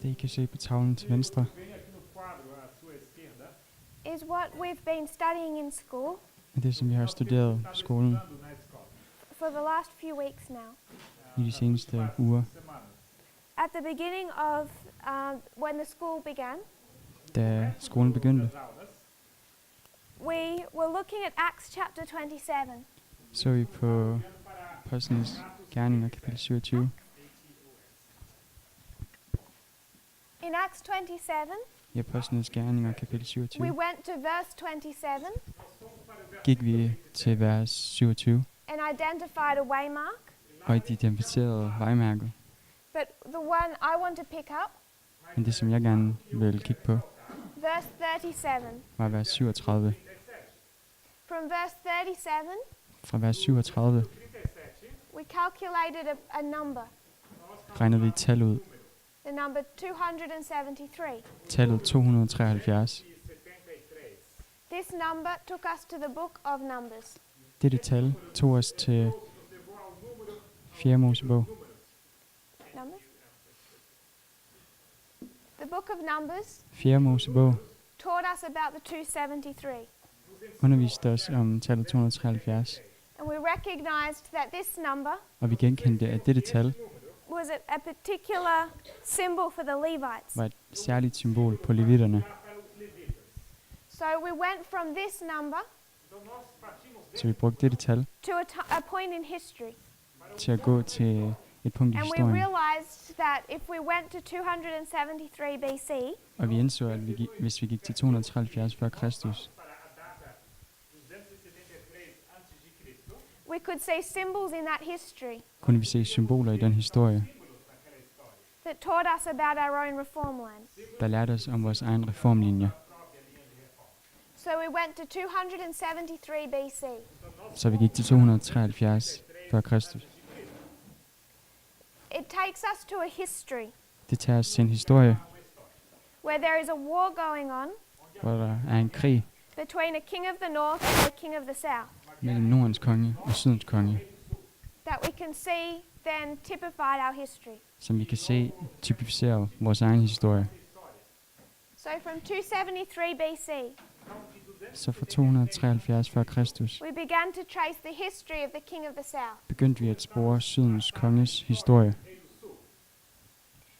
Det I kan se på tavlen til venstre, is what we've been studying in school er det, som vi har studeret på skolen for the last few weeks now. i de seneste uger. At the beginning of when the school began, Da skolen begyndte, we were looking at Acts chapter 27. så vi på Apostlenes Gerninger, kapitel 27. In Acts 27, I Apostlenes Gerninger, kapitel we 27, went to verse 27 gik vi til vers 27, and identified a waymark. og identificerede vejmærket. But the one I want to pick up, Men det, som jeg gerne vil kigge på, verse 37. var vers 37. From verse 37, Fra vers 37 we calculated a number, regnede vi et tal ud. the number 273. Tallet 273. This number took us to the book of Numbers. Dette tal tog os til 4. Mosebog. Numbers? The book of Numbers 4. Mosebog taught us about the 273. underviste os om tallet 273, And we recognized that this number og vi genkendte, at dette tal was a particular symbol for the Levites. var et særligt symbol på levitterne. So we went from this number Så vi brugte dette tal to a point in history. til at gå til et punkt i And we historien. realized that if we went to 273 BC, Og vi indså, at hvis vi gik til 273 før Kristus, we could see symbols in that history kunne vi se symboler i den historie, that taught us about our own reform land. der lærte os om vores egen reformlinje. So we went to 273 BC. Så vi gik til 273 før Kristus. It takes us to a history Det tager os til en historie, where there is a war going on hvor der er en krig between a king of the north and a king of the south mellem Nordens konge og Sydens konge, that we can see then typified our history. som vi kan se typificere vores egen historie. So from 273 BC, Så fra 273 før Kristus we began to trace the history of the king of the south. begyndte vi at spore Sydens konges historie.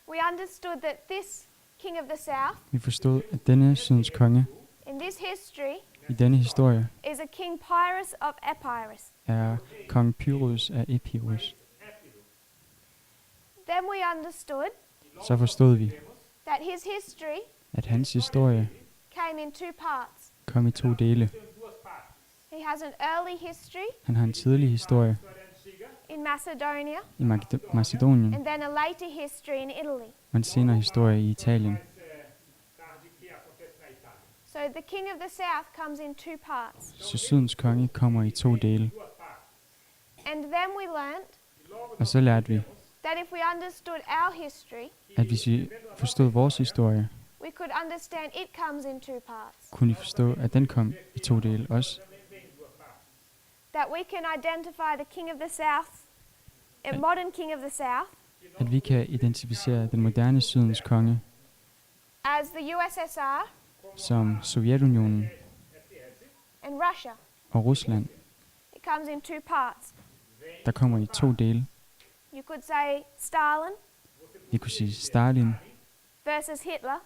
We understood that this king of the south, Vi forstod, at denne Sydens konge in this history, i denne historie is a king Pyrrhus of Epirus. er kong Pyrrhus af Epirus. Then we understood Så forstod vi, that his history at hans historie came in two parts. kom i 2 dele. He has an early history Han har en tidlig historie in Macedonia, i Macedonien, and then a later history in Italy. og en senere historie i Italien. So the king of the south comes in two parts. Så Sydens konge kommer i 2 dele. And then we learned Og så lærte vi, that if we understood our history, at hvis vi forstod vores historie, we could understand it comes in two parts. kunne vi forstå, at den kom i 2 dele også. That we can identify the king of the south, a modern king of the south, At vi kan identificere den moderne Sydens konge as the USSR som Sovjetunionen and Russia. og Rusland, It comes in two parts. der kommer i 2 dele. You could say Stalin Vi kunne sige Stalin versus Hitler,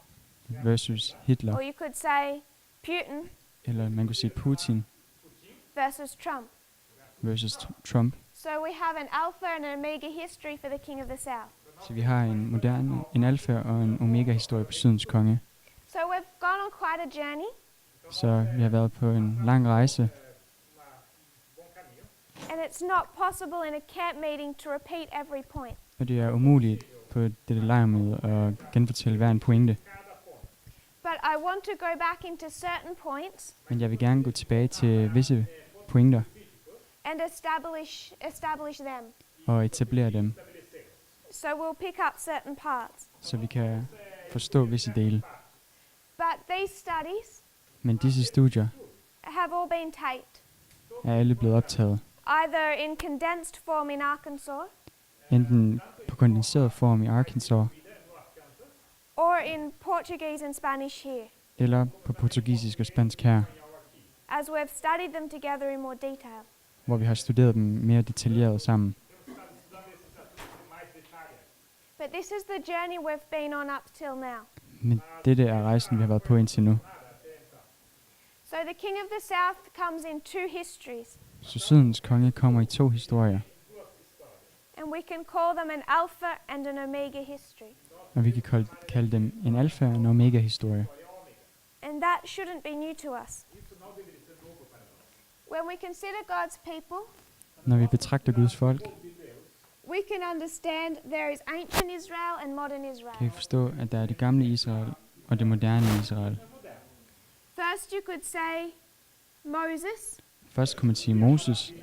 versus Hitler, or you could say Putin eller man kunne sige Putin versus Trump. versus Trump. So we have an alpha and an omega history for the king of the south. Så vi har en alfa og en omega historie på Sydens konge. So we've gone on quite a journey, Så vi har været på en lang rejse, and it's not possible in a camp meeting to repeat every point. og det er umuligt på dette lejrmøde at genfortælle hver en pointe. But I want to go back into certain points Men jeg vil gerne gå tilbage til visse pointer and establish them. og etablere dem, So we'll pick up certain parts. så vi kan forstå visse dele. But these studies Men disse studier have all been taped, er alle blevet optaget, either in condensed form in Arkansas, enten på kondenseret form i Arkansas, Portuguese and Spanish here, eller på portugisisk og spansk her, as we've studied them together in more detail. hvor vi har studeret dem mere detaljeret sammen. But this is the journey we've been on up till now. Men dette er rejsen, vi har været på indtil nu. So the King of the South comes in two histories, Så Sydens konge kommer i 2 historier, and we can call them an alpha and an omega history. og vi kan kalde dem en alfa og en omega historie. And that shouldn't be new to us. When we consider God's people, Når vi betragter Guds folk, we can understand there is ancient Israel and modern kan vi Israel. forstå, at der er det gamle Israel og det moderne Israel. First you could say Moses, Først kunne man sige Moses,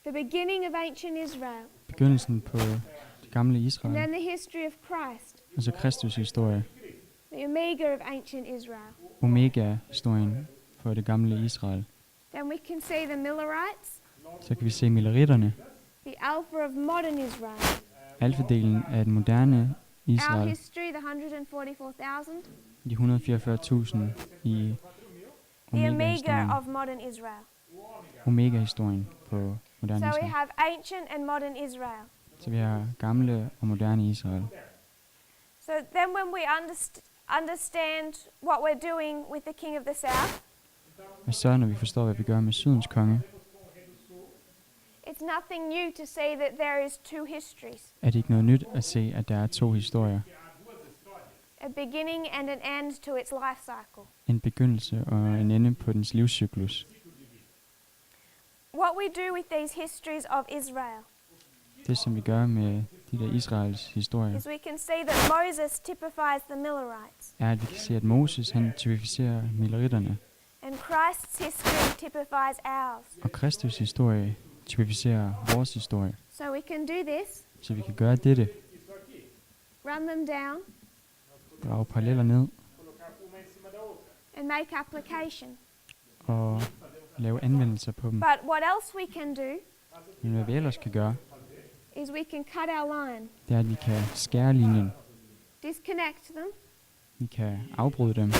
the beginning of ancient Israel, begyndelsen på det gamle and Israel, then the history of Christ, og så Kristus historie, the omega of ancient Israel. omega-historien for det gamle Israel. Then we can see the Millerites, Så kan vi se mileritterne, the alpha of modern Israel. alfadelen af den moderne Our Israel, history, the 144,000, de 144.000 i the omega omega-historien, of modern Israel. omega-historien på moderne So we Israel. have ancient and modern Israel. Så vi har gamle og moderne Israel. So then when we understand what we're doing with the King of the South, Og så når vi forstår, hvad vi gør med Sydens konge, it's nothing new to say that there is two histories, er det ikke noget nyt at se, at der er 2 historier. a beginning and an end to its life cycle. En begyndelse og en ende på dens livscyklus. What we do with these histories of Israel Det, som vi gør med de der Israels historier, is we can see that Moses typifies the Millerites, er, at vi kan se, at Moses han typificerer mileritterne, and Christ's history typifies ours. og Kristus historie typificerer vores historie. So we can do this, Så vi kan gøre dette, run them down, drage paralleller ned and make application. og lave anvendelser på dem. But what else we can do Men hvad vi ellers kan gøre, is we can cut our line, det er, at vi kan skære linjen. disconnect them, Vi kan afbryde dem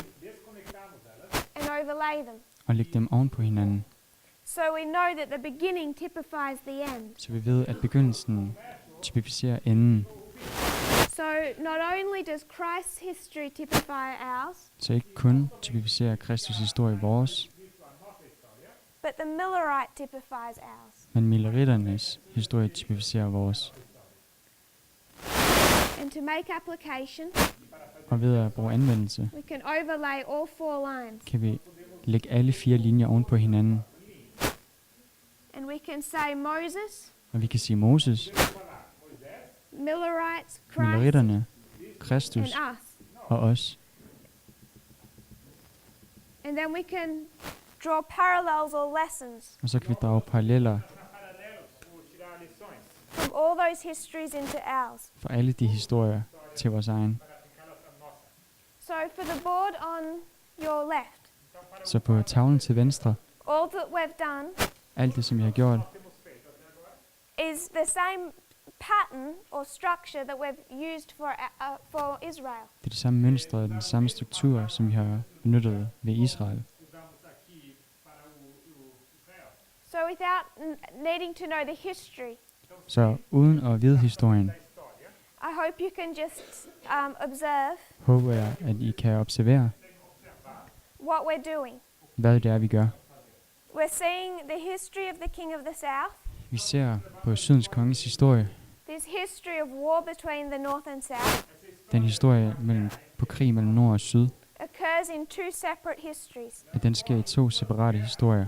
and overlay them. og lægge dem oven på hinanden. So we know that the beginning typifies the end. Så vi ved, at begyndelsen typificerer enden. So not only does Christ's history typify ours, Så ikke kun typificerer Kristus historie vores, but the Millerite typifies ours. men mileritternes historie typificerer vores. And to make application, Og ved at bruge anvendelse, we can overlay all 4 lines. kan vi lægge alle 4 linjer oven på hinanden. And we can say Moses, Og vi kan sige Moses, Millerites, Christ, mileritterne, and Kristus us. og os. And then we can draw parallels or lessons Og så kan vi drage paralleller from all those histories into ours. for alle de historier til vores egen. So for the board on your left, Så på tavlen til venstre, all that we've done alt det, som vi har gjort, is the same pattern or structure that we've used for Israel. det er det samme mønster og den samme struktur, som vi har benyttet ved Israel. So without needing to know the history, Så uden at vide historien, I hope you can just observe håber jeg, at I kan observere, what we're doing. hvad det er, vi gør. We're seeing the history of the King of the South, Vi ser på Sydens konges historie, this history of war between the North and South, den historie på krig mellem nord og syd, occurs in 2 separate histories. at den sker i 2 separate historier.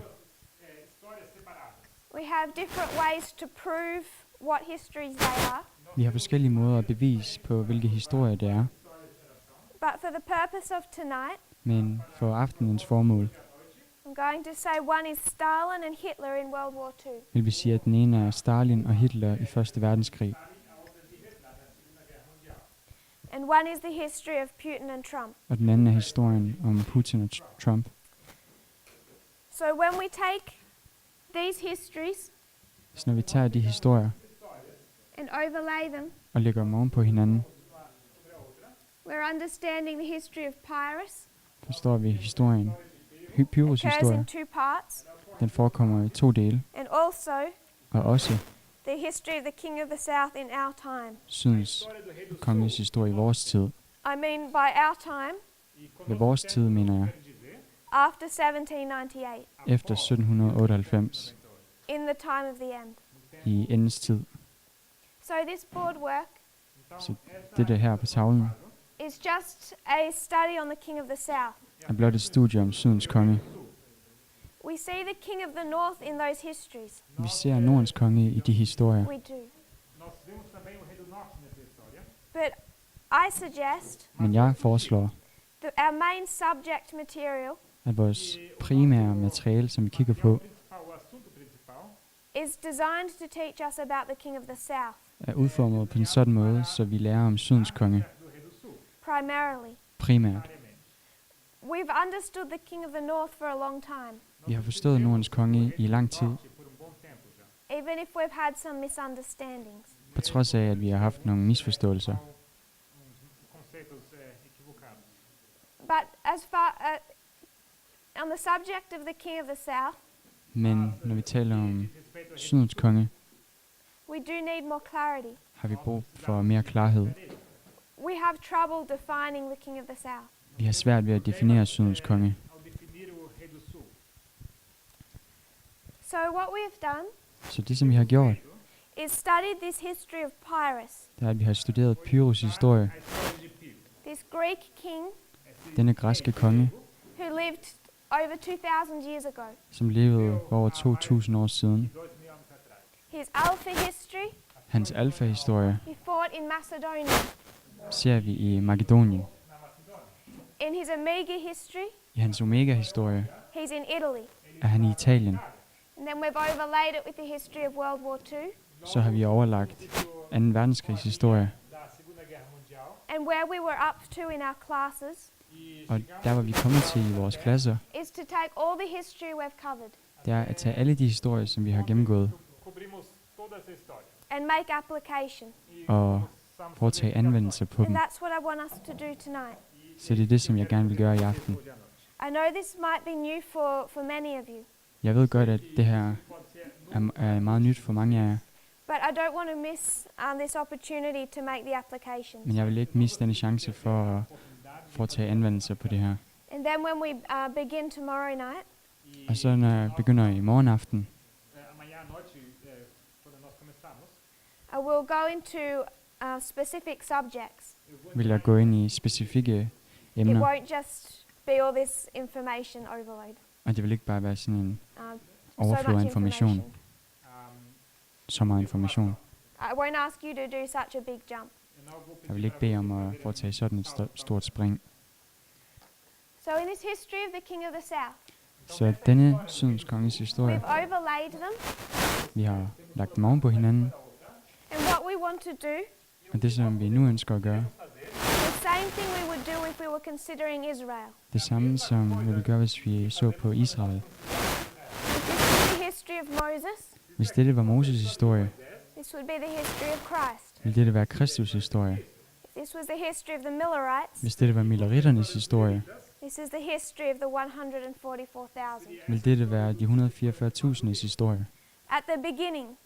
We have different ways to prove what histories they are, Vi har forskellige måder at bevise på, hvilke historier det er, but for the purpose of tonight, men for aftenens formål I'm going to say one is Stalin and Hitler in World War II. vil vi sige, at den ene er Stalin og Hitler i 1. verdenskrig, And one is the history of Putin and Trump. og den anden er historien om Putin og Trump. So when we take these histories Så når vi tager de historier and overlay them, og lægger dem oven på hinanden, We're understanding the history of Pyrrhus. Forstår vi historien. Pyrrhus Occurs historie. in 2 parts. Den forekommer i 2 dele. And also Og også the history of the king of the south in our time. Sydens konges historie i vores tid. I mean by our time, Ved vores tid mener jeg after 1798, efter 1798 in the time of the end. i endens tid. So this board work Så det her på tavlen is just a study on the king of the south. er blot et studie om Sydens konge. We see the king of the north in those histories. Vi ser Nordens konge i de historier. We do. But I suggest Men jeg foreslår, that our main subject material at vores primære materiale, som vi kigger på, is designed to teach us about the king of the south, er udformet på en sådan måde, så vi lærer om Sydens konge primarily. primært. We've understood the king of the north for a long time, Vi har forstået Nordens konge i lang tid, even if we've had some misunderstandings. på trods af, at vi har haft nogle misforståelser. But as far on the subject of the king of the south, Men når vi taler om Sydens konge, we do need more clarity. har vi brug for mere klarhed. We have trouble defining the king of the south. Vi har svært ved at definere Sydens konge. So what we have done Så det, som vi har gjort, is studied this history of Pyrrhus, det er, at vi har studeret Pyrrhus historie. this Greek king Denne græske konge, who lived over 2,000 years ago. som levede for over 2000 år siden. His Alpha history, Hans alfa-historie he fought in Macedonia. ser vi i Makedonien. In his Omega history, I hans omega-historie he's in Italy. er han i Italien. And then we've overlaid it with the history of World War II. Så har vi overlagt 2. verdenskrigs historie. And where we were up to in our classes Og der var vi kommet til i vores klasser, is to take all the history we've covered det er at tage alle de historier, som vi har gennemgået, and make application. og foretage anvendelse på And dem. that's what I want us to do tonight. Så det er det, som jeg gerne vil gøre i aften. I know this might be new for many of you, Jeg ved godt, at det her er meget nyt for mange af jer, but I don't want to miss this opportunity to make the applications. men jeg vil ikke miste denne chance for at foretage anvendelse på det her. And then when we begin tomorrow night, Og så når jeg begynder i morgen aften, I will go into specific subjects. vil jeg gå ind i specifikke It emner, won't just be all this information overload. og det vil ikke bare være sådan en So overflod af much information, så meget information. I won't ask you to do such a big jump. Jeg vil ikke bede om at foretage sådan et stort spring. So in this history of the king of the south, Så denne Sydens konges historie, we've overlaid them, vi har lagt dem oven på hinanden, and what we want to do, og det som vi nu ønsker at gøre, the same thing we would do if we were considering Israel. det samme som vi vil gøre, hvis vi så på Israel. If this was the history of Moses, Hvis dette var Moses' historie, this would be the history of Christ. ville dette være Kristus' historie. If this was the history of the Millerites, Hvis dette var Mileritternes historie, this is the history of the 144,000. ville dette være de 144.000's historie. At the beginning,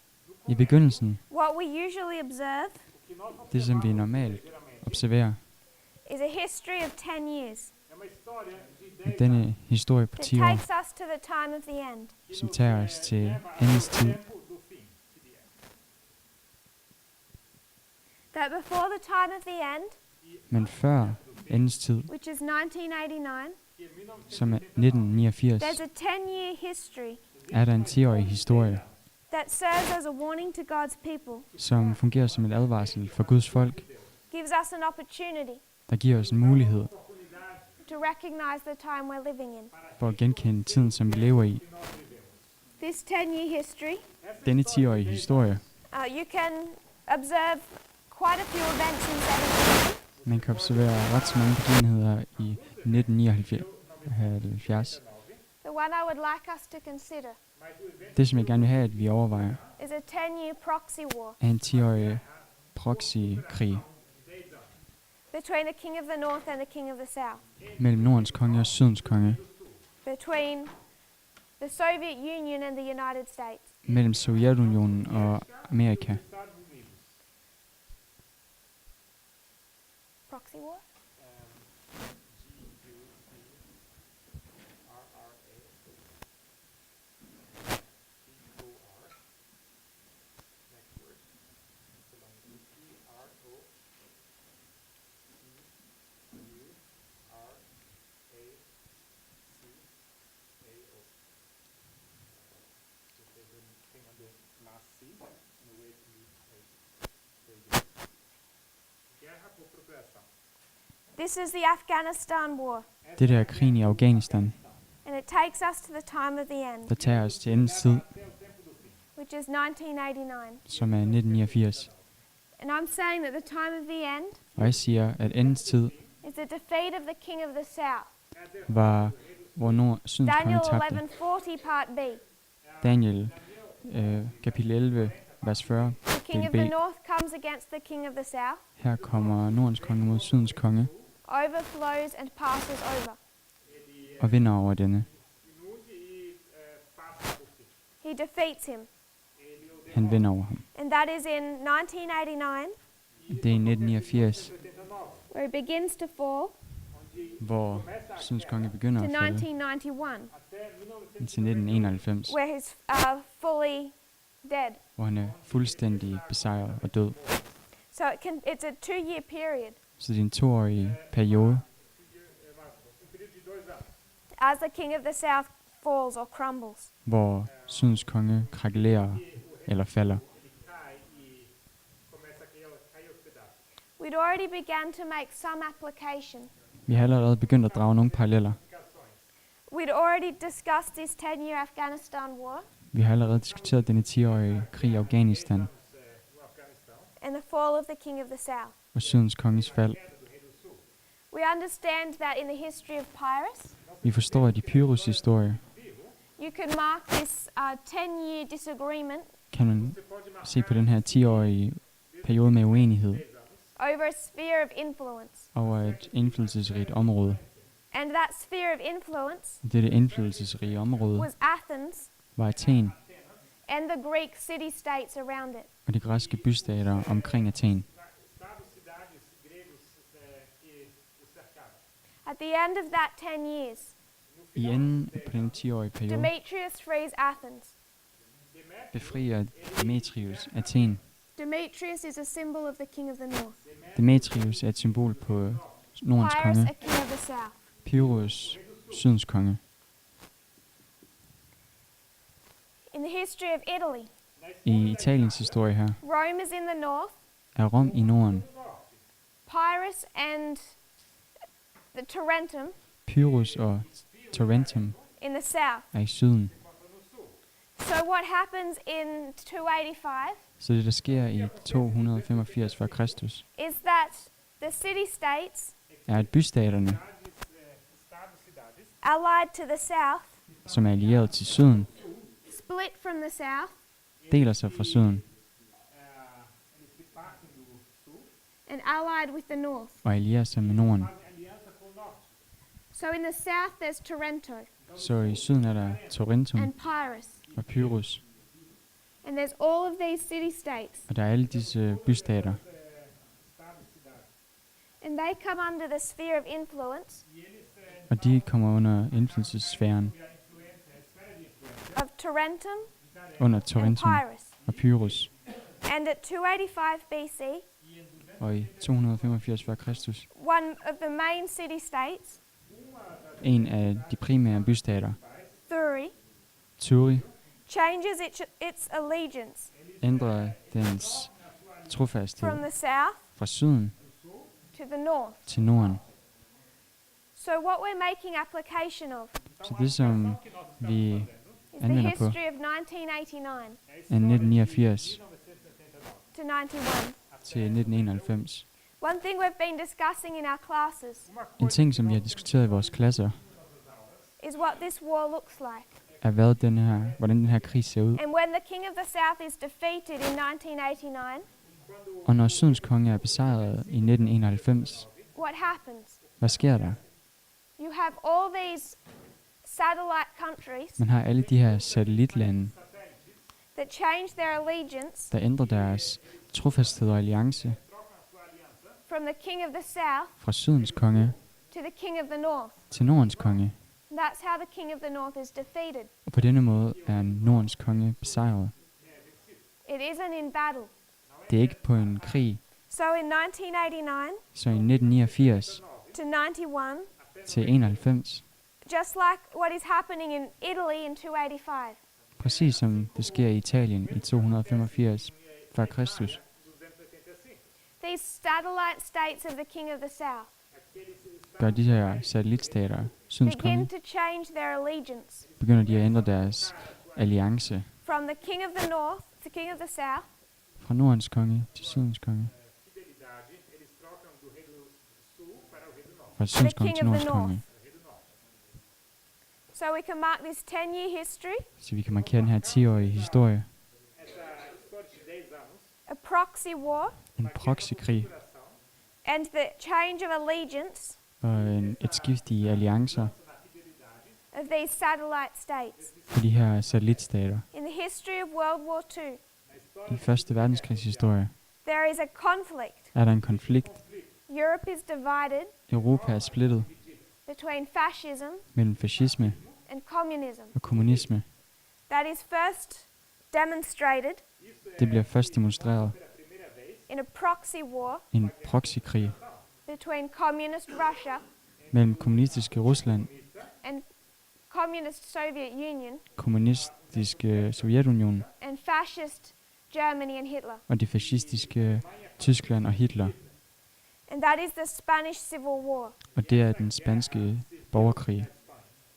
I begyndelsen, what we usually observe det som vi normalt observerer, is a history of 10 years. er denne historie på It 10 år, takes us to the time of the end. som tager os til endens tid. That before the time of the end, Men før endens tid, which is 1989, som er 1989, there's a 10-year history er der en 10-årig historie, that serves as a warning to God's people, som fungerer som et advarsel for Guds folk, gives us an opportunity der giver os en mulighed to recognize the time we're living in. for at genkende tiden, som vi lever i. This 10-year history, Denne 10-årige historie, you can observe quite a few events in 17. man kan observere ret så mange begivenheder i 1979. The one I would like us to consider Det, som jeg gerne vil have, at vi overvejer, is a 10-year proxy war. er en 10-årig proxykrig. The between the king of the north and the king of the south, mellem Nordens konge og Sydens konge, between the Soviet Union and the United States, mellem Sovjetunionen og Amerika. proxy war, this is the Afghanistan war, Det der er krigen i Afghanistan, and it takes us to the time of the end, der tager os til endens tid, which is 1989. som er 1989. And I'm saying that the time of the end Og jeg siger, at endens tid is the defeat of the king of the south. var, hvor Sydens konge Daniel tabte. 11:40 part B. Daniel, kapitel 11, vers 40, The king of del B. the north comes against the king of the south, Her kommer Nordens konge mod Sydens konge overflows and passes over. og vinder over denne. He defeats him. Han vinder over ham. And that is in 1989, Det er i 1989, where he begins to fall, hvor Sydens konge begynder to at falde, 1991, til 1991, where he's fully dead. hvor han er fuldstændig besejret og død. So it's a 2-year period. Så det er en 2-årig periode, As the king of the south falls or crumbles. hvor Sydens konge krakelerer eller falder. We'd already begun to make some application. Vi har allerede begyndt at drage nogle paralleller. We'd already discussed this 10-year Afghanistan war Vi har allerede diskuteret denne 10-årige krig i Afghanistan and the fall of the king of the south. og Sydens konges fald. We understand that in the history of Pyrrhus, Vi forstår, at i Pyrrhus' historie you could mark this 10-year disagreement kan man se på den her 10-årige periode med uenighed over a sphere of influence. over et indflydelsesrigt område. And that sphere of influence Dette indflydelsesrige område was Athens var Athen and the Greek city-states around it. og de græske bystater omkring Athen. At the end of that 10 years, I enden på den 10-årige periode Demetrius frees Athens. befrier Demetrius Athen. Demetrius is a symbol of the king of the north. Demetrius er et symbol på Nordens Pyrrhus, konge. a king of the south. Pyrrhus, Sydens konge. In the history of Italy, I Italiens historie her Rome is in the north, er Rom i Norden. Pyrrhus and the Tarentum Pyrrhus og Tarentum in the south. er i syden. So what happens in 285 Så det, der sker i 285 før Kristus, is that the city-states er, at bystaterne, allied to the south som er allieret til syden, split from the south deler sig fra syden and allied with the north. og allierer sig med Norden. So in the south there's Tarento Så i syden er der Tarentum and Pyrrhus. og Pyrrhus, And there's all of these city-states. og der er alle disse bystater, And they come under the sphere of influence og de kommer under indflydelsessfæren of Tarentum under and Tarentum Pyrrhus. og Pyrrhus. And at 285 BC, Og i 285 før Kristus, one of the main city-states, en af de primære bystater, Thuri, Turi, changes its allegiance ændrer dens from trofasthed the south fra syden to the north. til Norden. So what we're making application of Så det, som vi is the anvender på, history of 1989 er 1989 to 91. til 1991. One thing we've been discussing in our classes En ting, som vi har diskuteret i vores klasser, is what this war looks like. er, hvordan den her krig ser ud. And when the king of the south is defeated in 1989, Og når Sydens konge er besejret i 1991, what happens? Hvad sker der? You have all these satellite countries Man har alle de her satellitlande, that change their allegiance der ændrer deres trofasthed og alliance from the king of the south fra sydens konge to the king of the north. til nordens konge. And that's how the king of the north is defeated. Og på denne måde er nordens konge besejret. It isn't in battle. Det er ikke på en krig. So in 1989 Så i 1989 to 91, til 91, just like what is happening in Italy in 285, præcis som det sker i Italien i 285 før Kristus, these satellite states of the king of the south gør de her satellitstater, sydens begin konge, to change their allegiance begynder de at ændre deres alliance from the king of the north to king of the south fra nordens konge til sydens konge. Fra sydens konge til nordens konge. So we can mark this 10-year history, Så vi kan markere den her 10-årige historie. a proxy war, En proxykrig and the change of allegiance og et skift i alliancer of these satellite states. for de her satellitstater. In the history of World War II, I første verdenskrigshistorie there is a conflict. er der en konflikt. Europe is divided Europa er splittet between fascism mellem fascisme and communism. og kommunisme. That is first demonstrated Det bliver først demonstreret in a proxy war i en proxykrig between communist Russia mellem kommunistiske Rusland, and communist Soviet Union kommunistiske Sovjetunionen and fascist Germany and Hitler. og det fascistiske Tyskland og Hitler. And that is the Spanish Civil War. Og det er den spanske borgerkrig.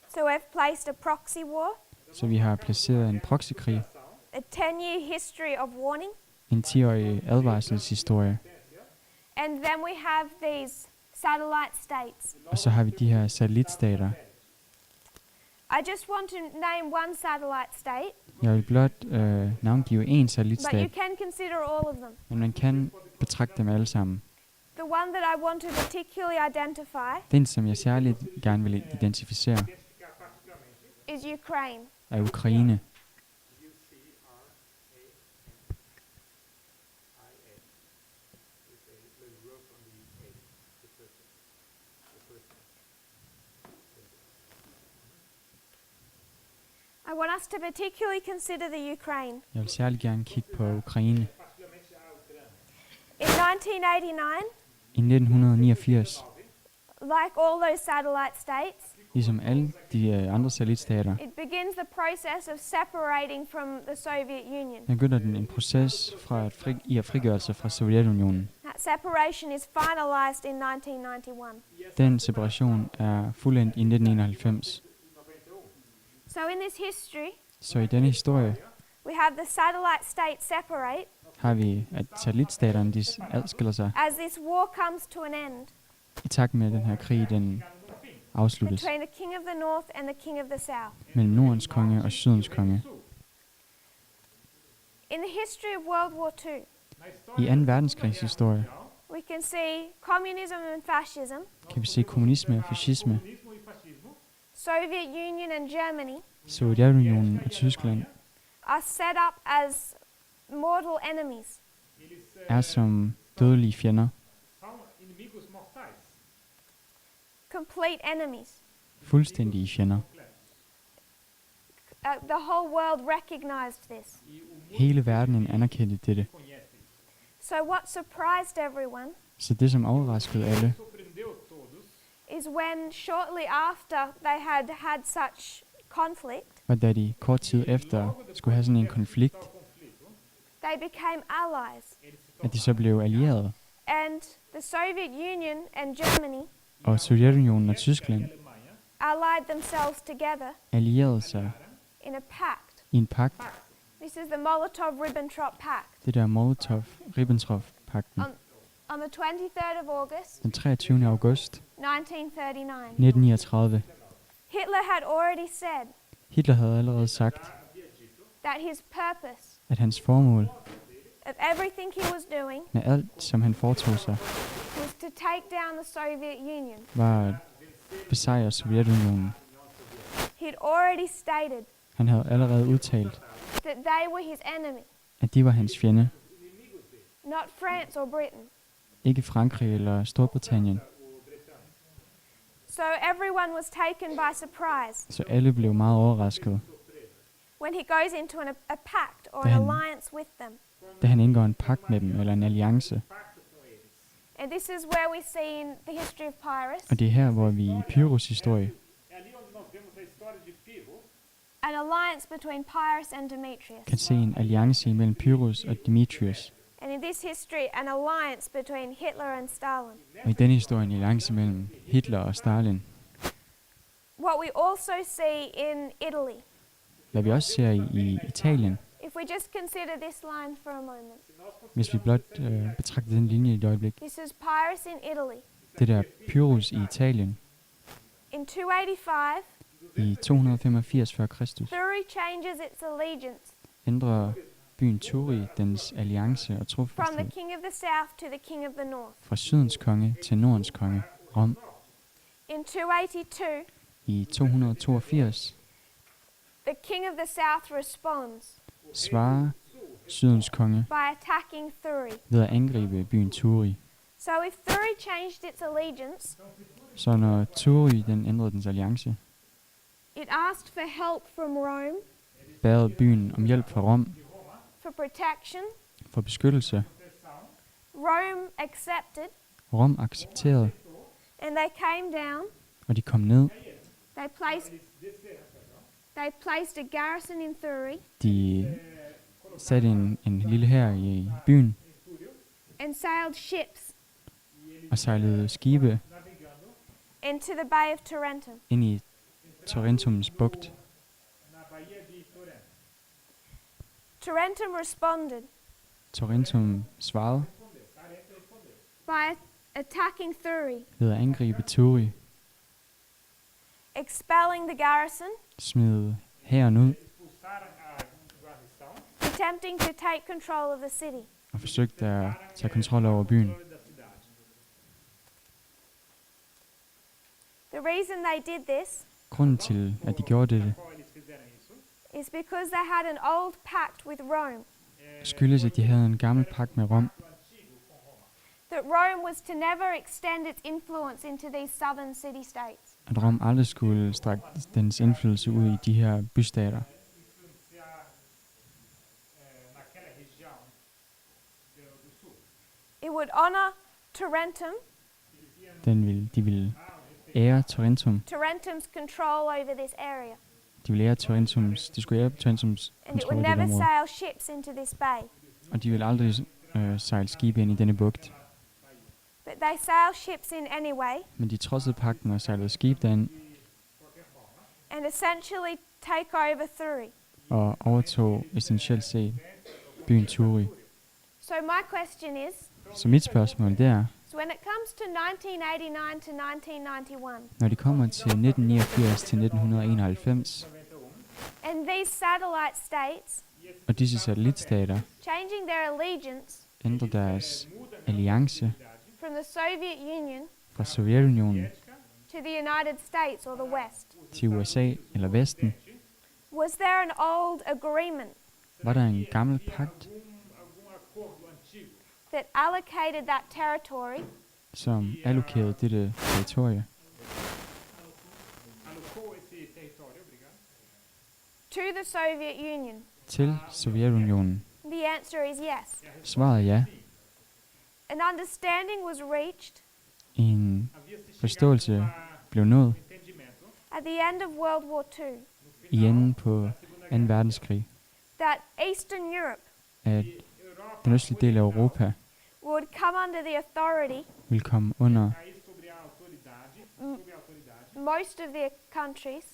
So we've placed a proxy war, Så vi har placeret en proxykrig, a 10-year history of warning, en 10-årig advarselshistorie, and then we have these satellite states. og så har vi de her satellitstater. I just want to name one satellite state, Jeg vil blot navngive en but you satelitstat, can consider all of them. men man kan betragte dem alle sammen. The one that I want to particularly identify Den, som jeg særligt gerne vil identificere, is Ukraine. er Ukraine. I want us to particularly consider the Ukraine. Jeg vil særligt gerne kigge på Ukraine. In 1989, I 1989, like all those satellite states, ligesom alle de andre satellitstater, it begins the process of separating from the Soviet Union. begynder den en proces i at frigøre sig fra Sovjetunionen. That separation is finalized in 1991. Den separation er fuldendt i 1991. So in this history, Så i denne historie we have the satellite states separate har vi, at satellitstaterne de adskiller sig as this war comes to an end i takt med, at den her krig den afsluttes between the king of the north and the king of the south. mellem Nordens konge og Sydens konge. In the history of World War II, I 2. verdenskrigs historie we can see communism and fascism, kan vi se kommunisme og fascisme, Soviet Union and Germany Sovjetunionen og Tyskland are set up as mortal enemies. er som dødelige fjender, Complete enemies. fuldstændige fjender. The whole world recognized this. Hele verden anerkendte dette. So what surprised everyone Så det, som overraskede alle, is when shortly after they had had such conflict, var da de kort tid efter skulle have sådan en konflikt, they became allies. at de så blev allierede. And the Soviet Union and Germany Og Sovjetunionen og Tyskland allied themselves together allierede sig in a pact. i en pagt, This is the Molotov-Ribbentrop Pact. det der Molotov-Ribbentrop-pakten, On the 23rd of August, den 23. august 1939. 1939. Hitler had already said Hitler havde allerede sagt, that his purpose at hans formål of everything he was doing med alt, som han foretog sig, was to take down the Soviet Union. var at besejre Sovjetunionen. He'd already stated Han havde allerede udtalt, that they were his enemy, at de var hans fjende. not France or Britain. Ikke Frankrig eller Storbritannien. So everyone was taken by surprise Så alle blev meget overrasket, when he goes into a pact or an Then- alliance with them. da han indgår en pagt med dem, eller en alliance. And this is where we see in the history of Pyrrhus Og det er her, hvor vi i Pyrrhus historie an alliance between Pyrrhus and Demetrius. kan se en alliance imellem Pyrrhus og Demetrius. And in this history, an alliance between Hitler and Stalin. Og i denne historie en alliance mellem Hitler og Stalin. What we also see in Italy, Hvad vi også ser i Italien, if we just consider this line for a moment. hvis vi blot betragter den linje i et øjeblik. This is Pyrrhus in Italy. Det der Pyrrhus i Italien In 285, i 285 før Kristus Thurii changes its allegiance ændrer byen Turi dens alliance og from the trofasthed king of the south to the king of the north. fra Sydens konge til Nordens konge, Rom. In 282, I 282 the king of the south responds svarer Sydens konge by attacking Thurii. ved at angribe byen Turi. So if Thurii changed its allegiance, Så når Turi den ændrede dens alliance, it asked for help from Rome bad byen om hjælp fra Rom for protection. for beskyttelse. Rome accepted, Rom accepterede, and they came down. og de kom ned. They placed a garrison in Thurii De satte en lille hær i byen and sailed ships og sejlede skibe into the Bay of Tarentum. ind i Torrentums bugt. Tarentum responded Torrentum svarede by attacking Thurii, ved at angribe Turi, expelling the garrison, smide hæren ud attempting to take control of the city. og forsøgte at tage kontrol over byen. The reason they did this Grunden til, at de gjorde det, is because they had an old pact with Rome, skyldes, at de havde en gammel pagt med Rom, that Rome was to never extend its influence into these southern city-states. at Rom aldrig skulle strække dens indflydelse ud i de her bystater. It would honor Tarentum, De ville ære Torrentum. Tarentum's control over this area, De skulle ære Torrentums and it kontrol would i det never område. sail ships into this bay. Og de ville aldrig sejle skibe ind i denne bugt. But they sailed ships in anyway, Men de trodsede pagten og sejlede skib derind and essentially take over Thurii. og overtog essentielt set byen Turi. So my question is, Så mit spørgsmål det er, so when it comes to 1989 to 1991, når de kommer til 1989 til 1991, and these satellite states og disse satellitstater changing their allegiance ændrer deres alliance from the Soviet Union fra Sovjetunionen to the United States or the West, til USA eller Vesten, was there an old agreement var der en gammel pagt, that allocated that territory som allokerede dette territorie to the Soviet Union? til Sovjetunionen? The answer is yes. Svaret er ja. An understanding was reached En forståelse blev nået at the end of World War II i enden på 2. verdenskrig, that Eastern Europe at den østlige del af Europa would come under the authority, ville komme under most of the countries,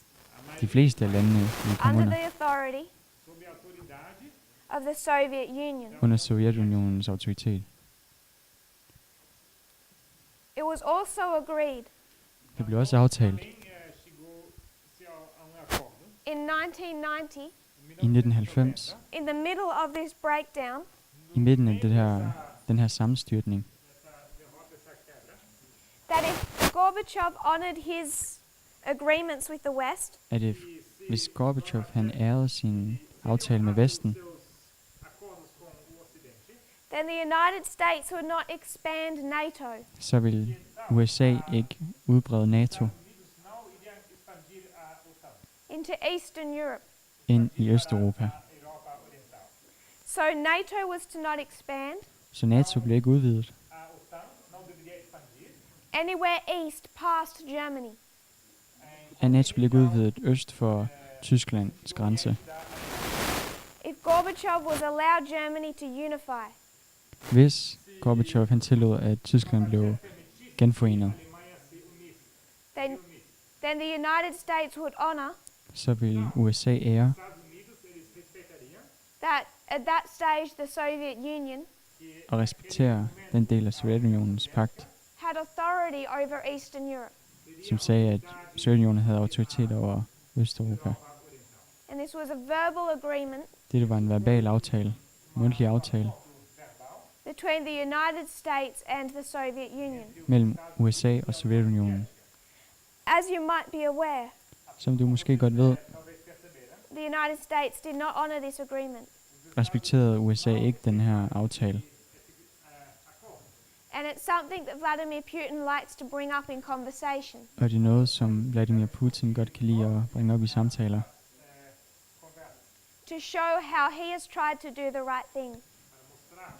de fleste af landene ville komme under under, the authority of the Soviet Union. under Sovjetunionens autoritet. It was also agreed Det blev også aftalt in 1990, i 1990, in the middle of this breakdown, i midten af den her sammenstyrtning, that if Gorbachev honored his agreements with the West, at hvis Gorbachev han ærede sin aftale med Vesten, then the United States would not expand NATO. så vil USA ikke udbrede NATO Into Eastern Europe. ind i Østeuropa. So NATO was to not expand Så NATO blev ikke udvidet anywhere east past Germany. at NATO blev ikke udvidet øst for Tysklands grænse. If Gorbachev was allowed Germany to unify, Hvis Gorbachev han tillod, at Tyskland blev genforenet, then the United States would honor så vil USA ære, that at that stage the Soviet Union og respektere den del af Sovjetunionens pagt, had authority over Eastern Europe. som sagde, at Sovjetunionen havde autoritet over Østeuropa. And this was a verbal agreement Dette var en verbal aftale, mundtlig aftale, between the United States and the Soviet Union. mellem USA og Sovjetunionen. As you might be aware, Som du måske godt ved, the United States did not honor this agreement. respekterede USA ikke den her aftale. And it's something that Vladimir Putin likes to bring up in conversation. Og det er noget, som Vladimir Putin godt kan lide at bringe op i samtaler, To show how he has tried to do the right thing.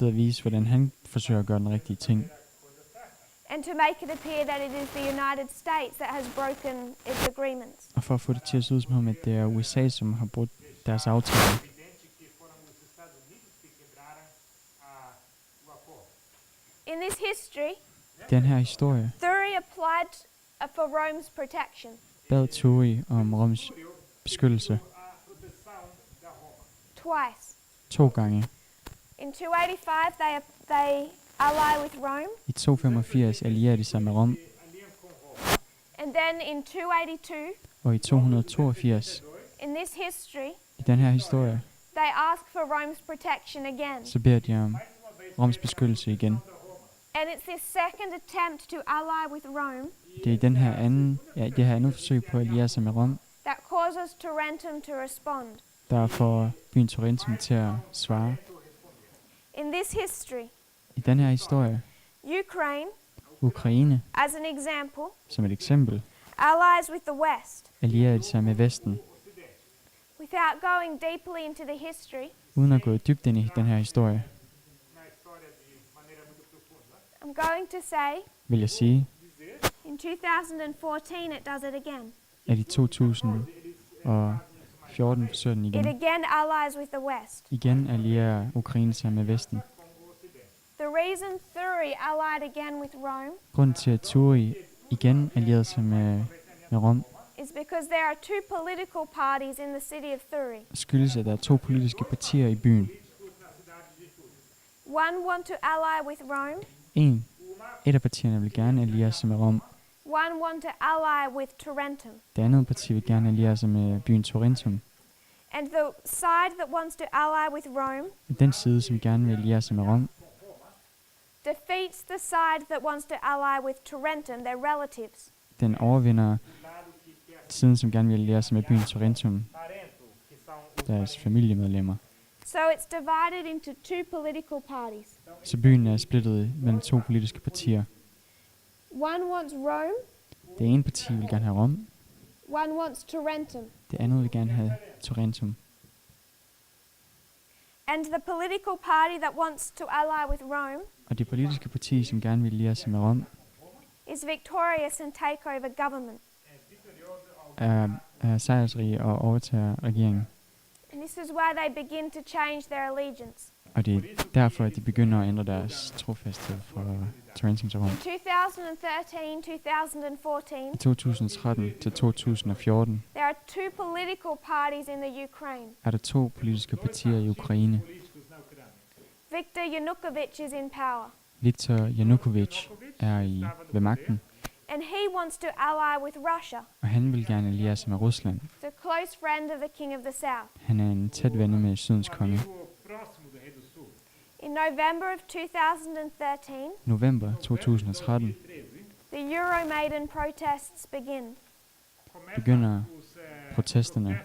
ved at vise, hvordan han forsøger at gøre den rigtige ting, And to make it appear that it is the United States that has broken its agreements. og for at få det til at se ud som om, at det er USA, som har brudt deres aftale. In this history, Den her historie Thury applied for Rome's protection. bad Thury om Roms beskyttelse Twice. 2 gange. In 285, they ally with Rome, I 285 allierede de sig med Rom, and then in 282, og i 282, in this history, i den her historie, they ask for Rome's protection again. så beder de om Roms beskyttelse igen. And it's this second attempt to ally with Rome Det er den her det her andet forsøg på at alliere sig med Rom, that causes Tarentum to respond. der får byen Tarentum til at svare. In this history, I den her historie, Ukraine, Ukraine, as an example, som et eksempel, allies with the West. allierede de sig med Vesten, Without going deeply into the history, uden at gå dybt ind i den her historie, I'm going to say vil jeg sige, in 2014 it does it again. at i 2014 forsøger den It igen. again allies with the West. Igen allierer Ukraine sig med Vesten. The reason Thury allied again with Rome Grunden til, at Thury igen allierede sig med Rom, is because there are two political parties in the city of Thury. skyldes, at der er 2 politiske partier i byen. One want to ally with Rome, Et af partierne vil gerne alliere sig med Rom. one want to ally with Tarentum. Det andet parti vil gerne alliere sig med byen Tarentum. And the side that wants to ally with Rome Og den side, som gerne vil alliere sig med Rom, defeats the side that wants to ally with Tarentum, their relatives. den overvinder siden, som gerne vil alliere sig med byen Tarentum, deres familiemedlemmer. So it's divided into two political parties. Så byen er splittet mellem 2 politiske partier. One wants Rome, Det ene parti vil gerne have Rom, one wants Tarentum. det andet vil gerne have Tarentum. And the political party that wants to ally with Rome Og det politiske parti, som gerne vil alliere sig med Rom, is victorious and take over government. er sejrsrige og overtager regeringen. And this is where they begin to change their allegiance. Og det er derfor, at de begynder at ændre deres trofasthed fra Tarentum til Rom. In 2013-2014, I 2013 til 2014 there are two political parties in the Ukraine. er der 2 politiske partier i Ukraine. Viktor Yanukovych is in power, Viktor Yanukovych er ved magten, and he wants to ally with Russia, og han vil gerne alliere sig med Rusland. the close friend of the King of the South. Han er en tæt ven med Sydens konge. In November of 2013, November 2013, the Euromaidan protests begin. begynder protesterne.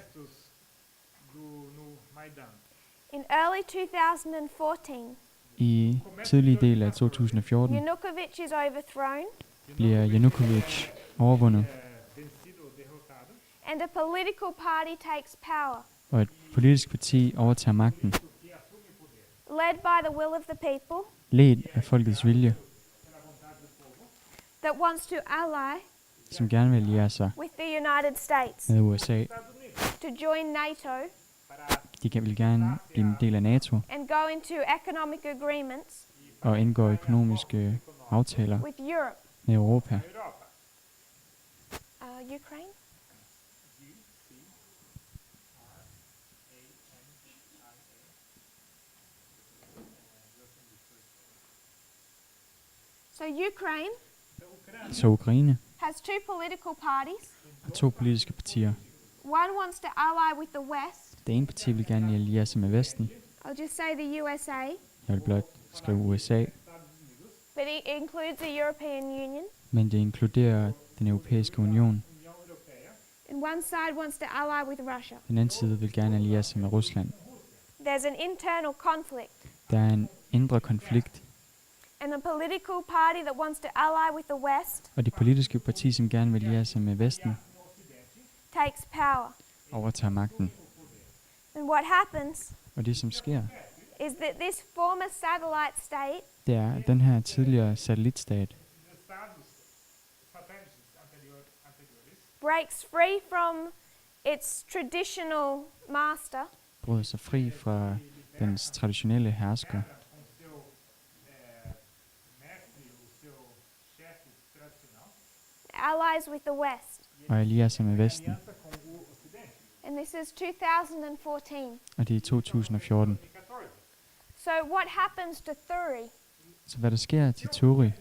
In early 2014, I tidlige del af 2014 Yanukovych is overthrown bliver Yanukovych overvundet, and a political party takes power, og et politisk parti overtager magten, led by the will of the people, ledt af folkets vilje, that wants to ally som gerne vil alliere sig with the United States, med USA. to join NATO Vil gerne blive en del af NATO and go into economic agreements og indgå økonomiske aftaler with Europe. med Europa. Ukraine? So Ukraine Så Ukraine has two political parties. har to politiske partier. One wants to ally with the West. Det ene parti vil gerne alliere sig med Vesten. I'll just say the USA, Jeg vil blot skrive USA, but it includes the European Union. men det inkluderer den europæiske union. And one side wants to ally with Russia. Den anden side vil gerne alliere sig med Rusland. There's an internal conflict. Der er en indre konflikt, And the political party that wants to ally with the West og det politiske parti, som gerne vil alliere sig med Vesten, takes power. overtager magten. And what happens Og det, som sker, is that this former satellite state det er, at den her tidligere satellitstat breaks free from its traditional master bryder sig fri fra dens traditionelle hersker allies with the West. og allierer sig med Vesten. And this is 2014. Og det er i 2014. So what happens to Thuri Så hvad der sker til Turi,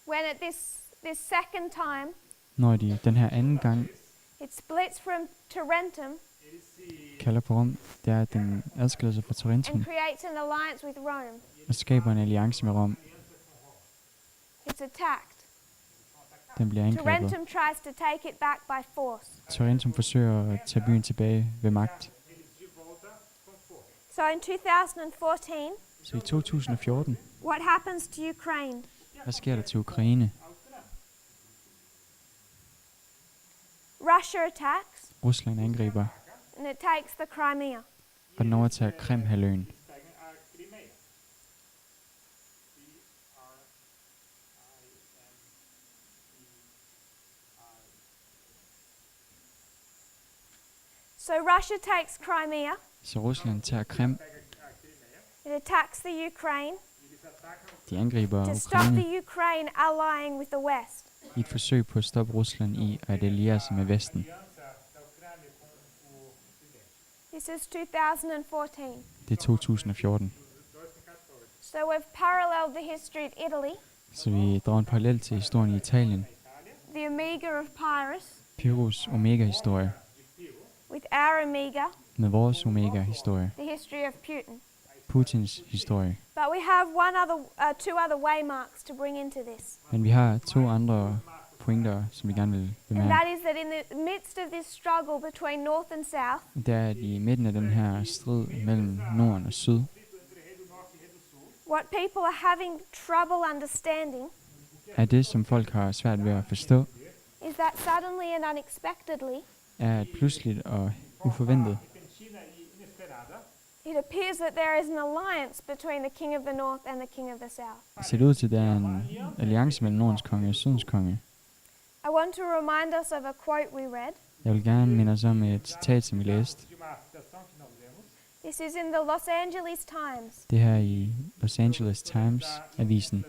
when at this second time når de den her anden gang it splits from Tarentum kalder på Rom, det er, at den adskiller sig fra Tarentum and creates an alliance with Rome? og skaber en alliance med Rom. It's attacked. Den bliver angrebet. Tarentum tries to take it back by force. Tarentum forsøger at tage byen tilbage ved magt. So in 2014, Så i 2014, what happens to Ukraine? hvad sker der til Ukraine? Russia attacks Rusland angriber, and it takes the Crimea. og den overtager Krimhalvøen. So Russia takes Crimea. Så Rusland tager Krim, It attacks the Ukraine de angriber to stop Ukraine the Ukraine allying with the West. i et forsøg på at stoppe Rusland i at alliere sig med Vesten. This is 2014. Det er 2014. So we've paralleled the history of Italy, Så vi drager en parallel til historien i Italien. the Omega of Pyrrhus, Pyrrhus Omega-historie with our Omega, med vores Omega-historie. the history of Putin. Putins historie. But we have two other waymarks to bring into this. Men vi har to andre pointer, som vi gerne vil And bemærke. that is that in the midst of this struggle between North and South, Det er, at i midten af den her strid mellem Norden og Syd, what people are having trouble understanding er det, som folk har svært ved at forstå, is that suddenly and unexpectedly, er, at pludseligt og uforventet, it appears that there is an alliance between the King of the North and the King of the South. ser det ud til, at der er en alliance mellem Nordens konge og Sydens konge. I want to remind us of a quote we read. Jeg vil gerne minde os om et citat, som vi læste. This is in the Los Angeles Times. Det her i Los Angeles Times-avisen.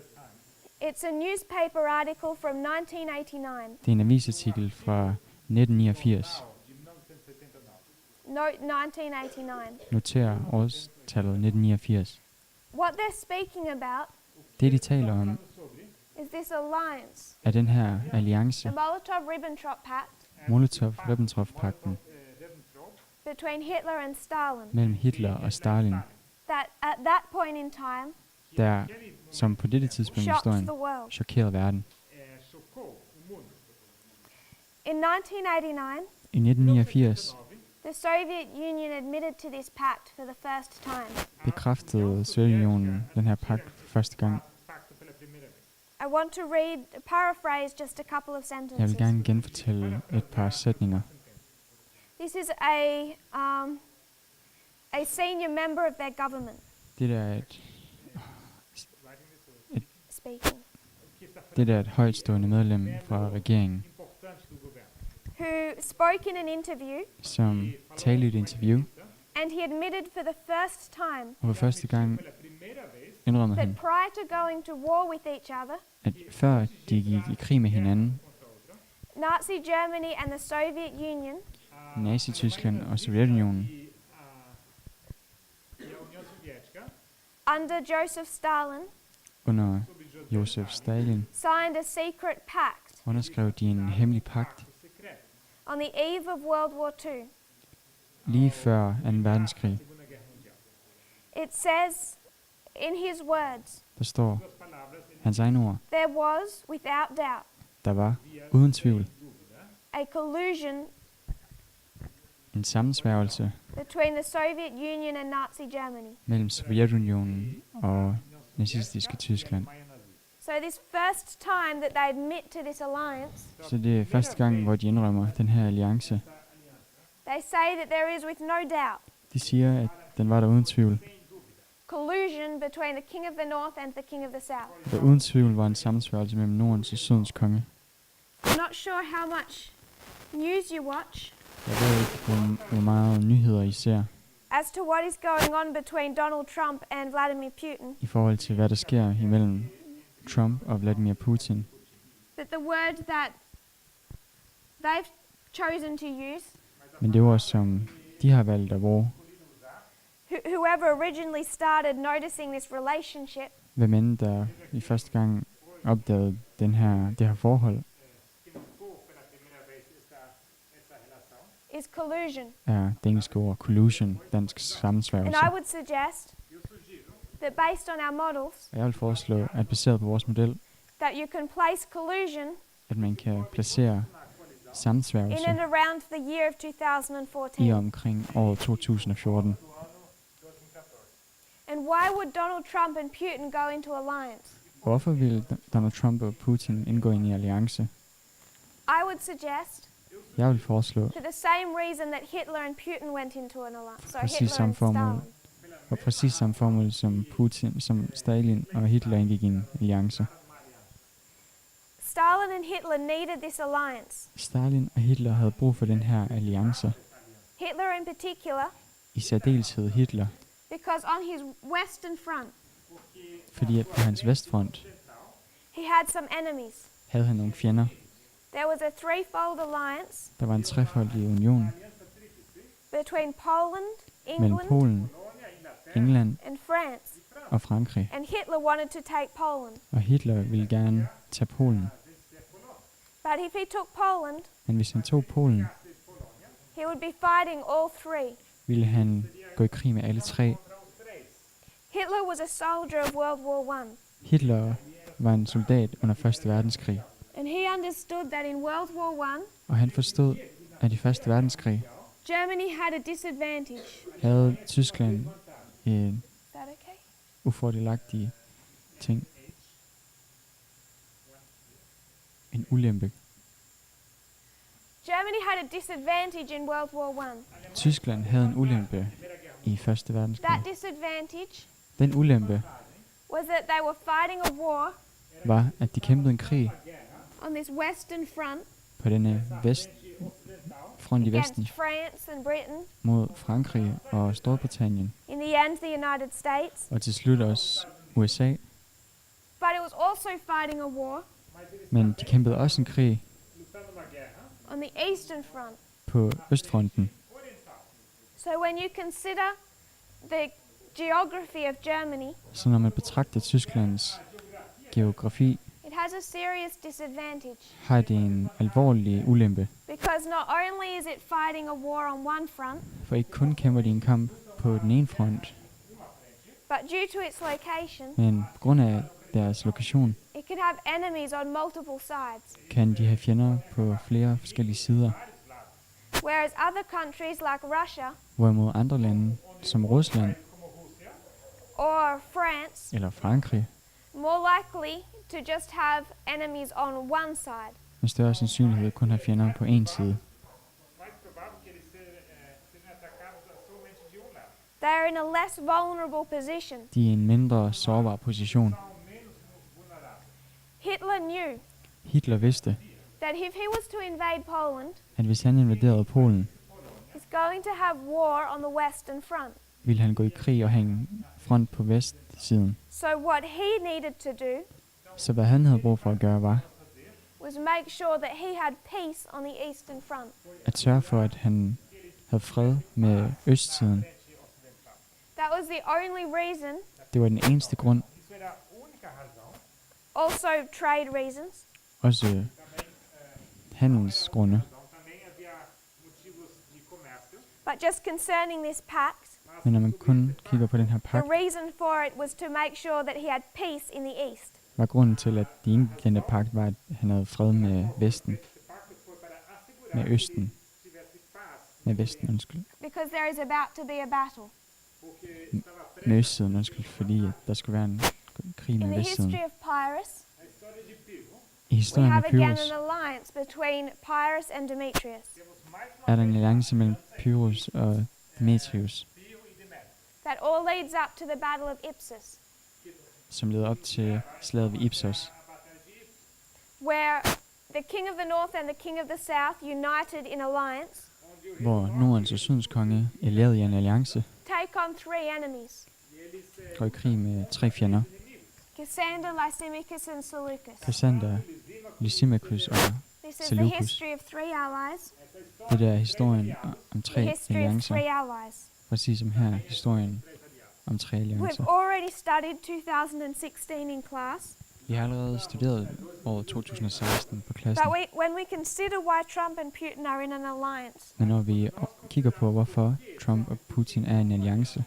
It's a newspaper article from 1989. Det er en avisartikel fra 1989. Note 1989. Noterer årstallet 1989. What they're speaking about Det, de taler om, is this alliance, er den her alliance, the Molotov-Ribbentrop Pact, Molotov-Ribbentrop-pakten, between Hitler and Stalin, mellem Hitler og Stalin, that at that point in time der, som på dette tidspunkt i shocked historien, the world. chokerede verden. In 1989, I 1989 the Soviet Union admitted to this pact for the first time. bekræftede Sovjetunionen den her pagt for første gang. I want to paraphrase just a couple of Jeg vil sentences. gerne genfortælle et par sætninger. This is a senior member of their government Det er speaking, et højtstående medlem fra regeringen, who spoke in an interview, som talte i et interview, and he admitted for the first time og for første gang indrømmede that han, prior to going to war with each other, at før de gik i krig med hinanden, Nazi Germany and the Soviet Union Nazi-Tyskland og Sovjetunionen, under Joseph Stalin under Josef Stalin, signed a secret pact underskrev de en hemmelig pagt on the eve of World War II. lige før 2. verdenskrig. It says, in his words, Der står hans egne ord. there was, without doubt, Der var uden tvivl a collusion en sammensværgelse between the Soviet Union and Nazi Germany. mellem Sovjetunionen og nazistiske Tyskland. So this first time that they admit to this alliance, Så det er første gang, hvor de indrømmer den her alliance. they say that there is with no doubt De siger, at den var der uden tvivl. collusion between the King of the North and the King of the South. Der uden tvivl var en sammensværgelse mellem Nordens og Sydens konge. I'm not sure how much news you watch Jeg ved ikke, hvor meget nyheder I ser as to what is going on between Donald Trump and Vladimir Putin, i forhold til, hvad der sker imellem Trump og Vladimir Putin. but the word that they've chosen to use, Men det ord, som de har valgt at bruge, whoever originally started noticing this relationship, hvem end der i første gang opdagede det her forhold, is collusion. er det engelske ord collusion, dansk And sammensværgelse. I would suggest that based on our models, Og jeg vil foreslå, at baseret på vores model, that you can place collusion at man kan placere in sammensværgelse and around the year of i 2014. omkring året 2014. And why would Donald Trump and Putin go into alliance? Hvorfor vil Donald Trump og Putin indgå ind i alliance? I would suggest Jeg vil foreslå, for the same reason that Hitler and Putin went into an alliance. So Præcis Hitler samme and formål. Stalin. og præcis samme formål som Stalin og Hitler indgik i en alliance. Stalin and Hitler needed this alliance. Stalin og Hitler havde brug for den her alliance. Hitler in particular, I særdeleshed Hitler, because on his western front, fordi at på hans vestfront he had some enemies. havde han nogle fjender. There was a threefold alliance Der var en trefoldig union between Poland, mellem England, Polen, England and France. og Frankrig. And Hitler wanted to take Poland. Og Hitler ville gerne tage Polen. But if he took Poland, Men hvis han tog Polen, he would be fighting all three. ville han gå i krig med alle tre. Hitler was a soldier of World War I, Hitler var en soldat under 1. verdenskrig, and he understood that in World War I, og han forstod, at i 1. verdenskrig Germany had a disadvantage. havde Tyskland en Is that okay? ufordelagtig ting. En ulempe. Germany had a disadvantage in World War I. Tyskland havde en ulempe i 1. verdenskrig. That disadvantage Den ulempe was that they were fighting a war var, at de kæmpede en krig on this western front på denne front i Vesten against France and Britain. mod Frankrig og Storbritannien, In the end, the United States. og til slut også USA. But it was also fighting a war Men de kæmpede også en krig on the eastern front. på Østfronten. So when you consider the geography of Germany, Så når man betragter Tysklands geografi, it has a serious disadvantage har det en alvorlig ulempe. because not only is it fighting a war on one front, For ikke kun kæmper de en kamp på den ene front, but due to its location, men på grund af deres lokation, it It can have enemies on multiple sides. kan de have fjender på flere forskellige sider, Whereas other countries like Russia hvorimod andre lande, som Rusland or France, eller Frankrig, more likely to just have enemies on one side. med større sandsynlighed kun har fjender på én side. They are in a less vulnerable position. De er i en mindre sårbar position. Hitler knew Hitler vidste, that if he was to invade Poland, at hvis han invaderede Polen, he's going to have war on the western front. ville han gå i krig og hænge front på vestsiden. So what he needed to do Så hvad han havde brug for at gøre var was make sure that he had peace on the eastern front. at sørge for, at han havde fred med østsiden. That was the only reason, Det var den eneste grund, also trade reasons, også handelsgrunde. but just concerning this pact, Men når man kun kigger på den her the pagt, reason for it was to make sure that he had peace in the east. var grunden til, at de indgik den der pagt, var, at han havde fred med Vesten. Med Østen. Med Vesten, undskyld. Because there is about to be a battle. Med Østsiden, undskyld, fordi at der skulle være en krig In med the Vestsiden. history of Pyrrhus, I we historien have af again Pyrrhus an alliance between Pyrrhus and Demetrius er der en alliance mellem Pyrrhus og Demetrius, that all leads up to the Battle of Ipsus, som leder op til slaget ved Ipsos, where the king of the north and the king of the south united in alliance, hvor Nordens og Sydens konge allierede i en alliance take on three enemies: går i krig med 3 fjender. Cassander, Lysimachus and Seleucus. Cassander, Lysimachus og This is the Seleucus. history of three allies, Det der er historien om the 3 history of alliancer, three allies. præcis som her historien om 3 alliancer. We've already studied 2016 in class, Vi har allerede studeret året 2016 på klassen, but when we consider why Trump and Putin are in an alliance, men når vi kigger på, hvorfor Trump og Putin er i en alliance,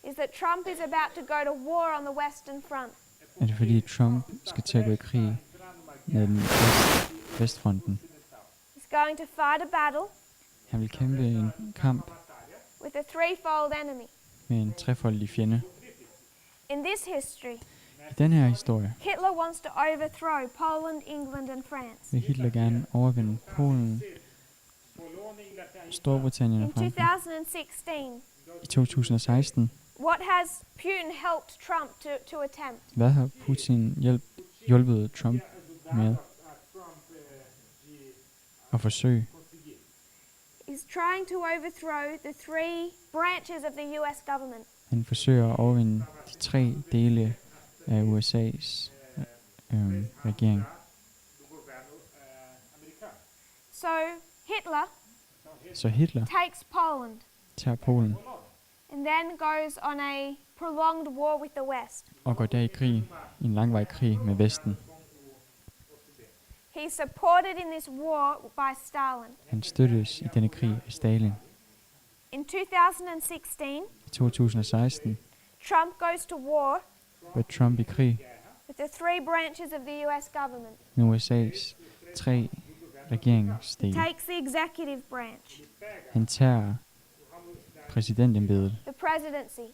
is that Trump is about to go to war on the western front. er det fordi Trump skal til at gå i krig med den vestfronten. He's going to fight a battle Han vil kæmpe en kamp with a threefold enemy. med en trefoldig fjende. In this history, I den her historie Hitler wants to overthrow Poland, England and France. vil Hitler gerne overvinde Polen, Storbritannien og In Frankrig. 2016, I 2016, what has Putin helped Trump to attempt? hvad har Putin hjulpet Trump med at forsøge? He's trying to overthrow the three branches of the US government. Han forsøger at overvinde de 3 dele af USA's regering. So Hitler Så Hitler takes Poland tager Polen and then goes on a prolonged war with the West. og går der i krig, i en langvarig krig med Vesten. He's supported in this war by Stalin. Han støttes i denne krig af Stalin. In 2016, I 2016 Trump goes to war var Trump i krig with the three branches of the US government. med USA's 3 regeringsdele. Takes the executive branch, Han tager præsidentembedet, the presidency.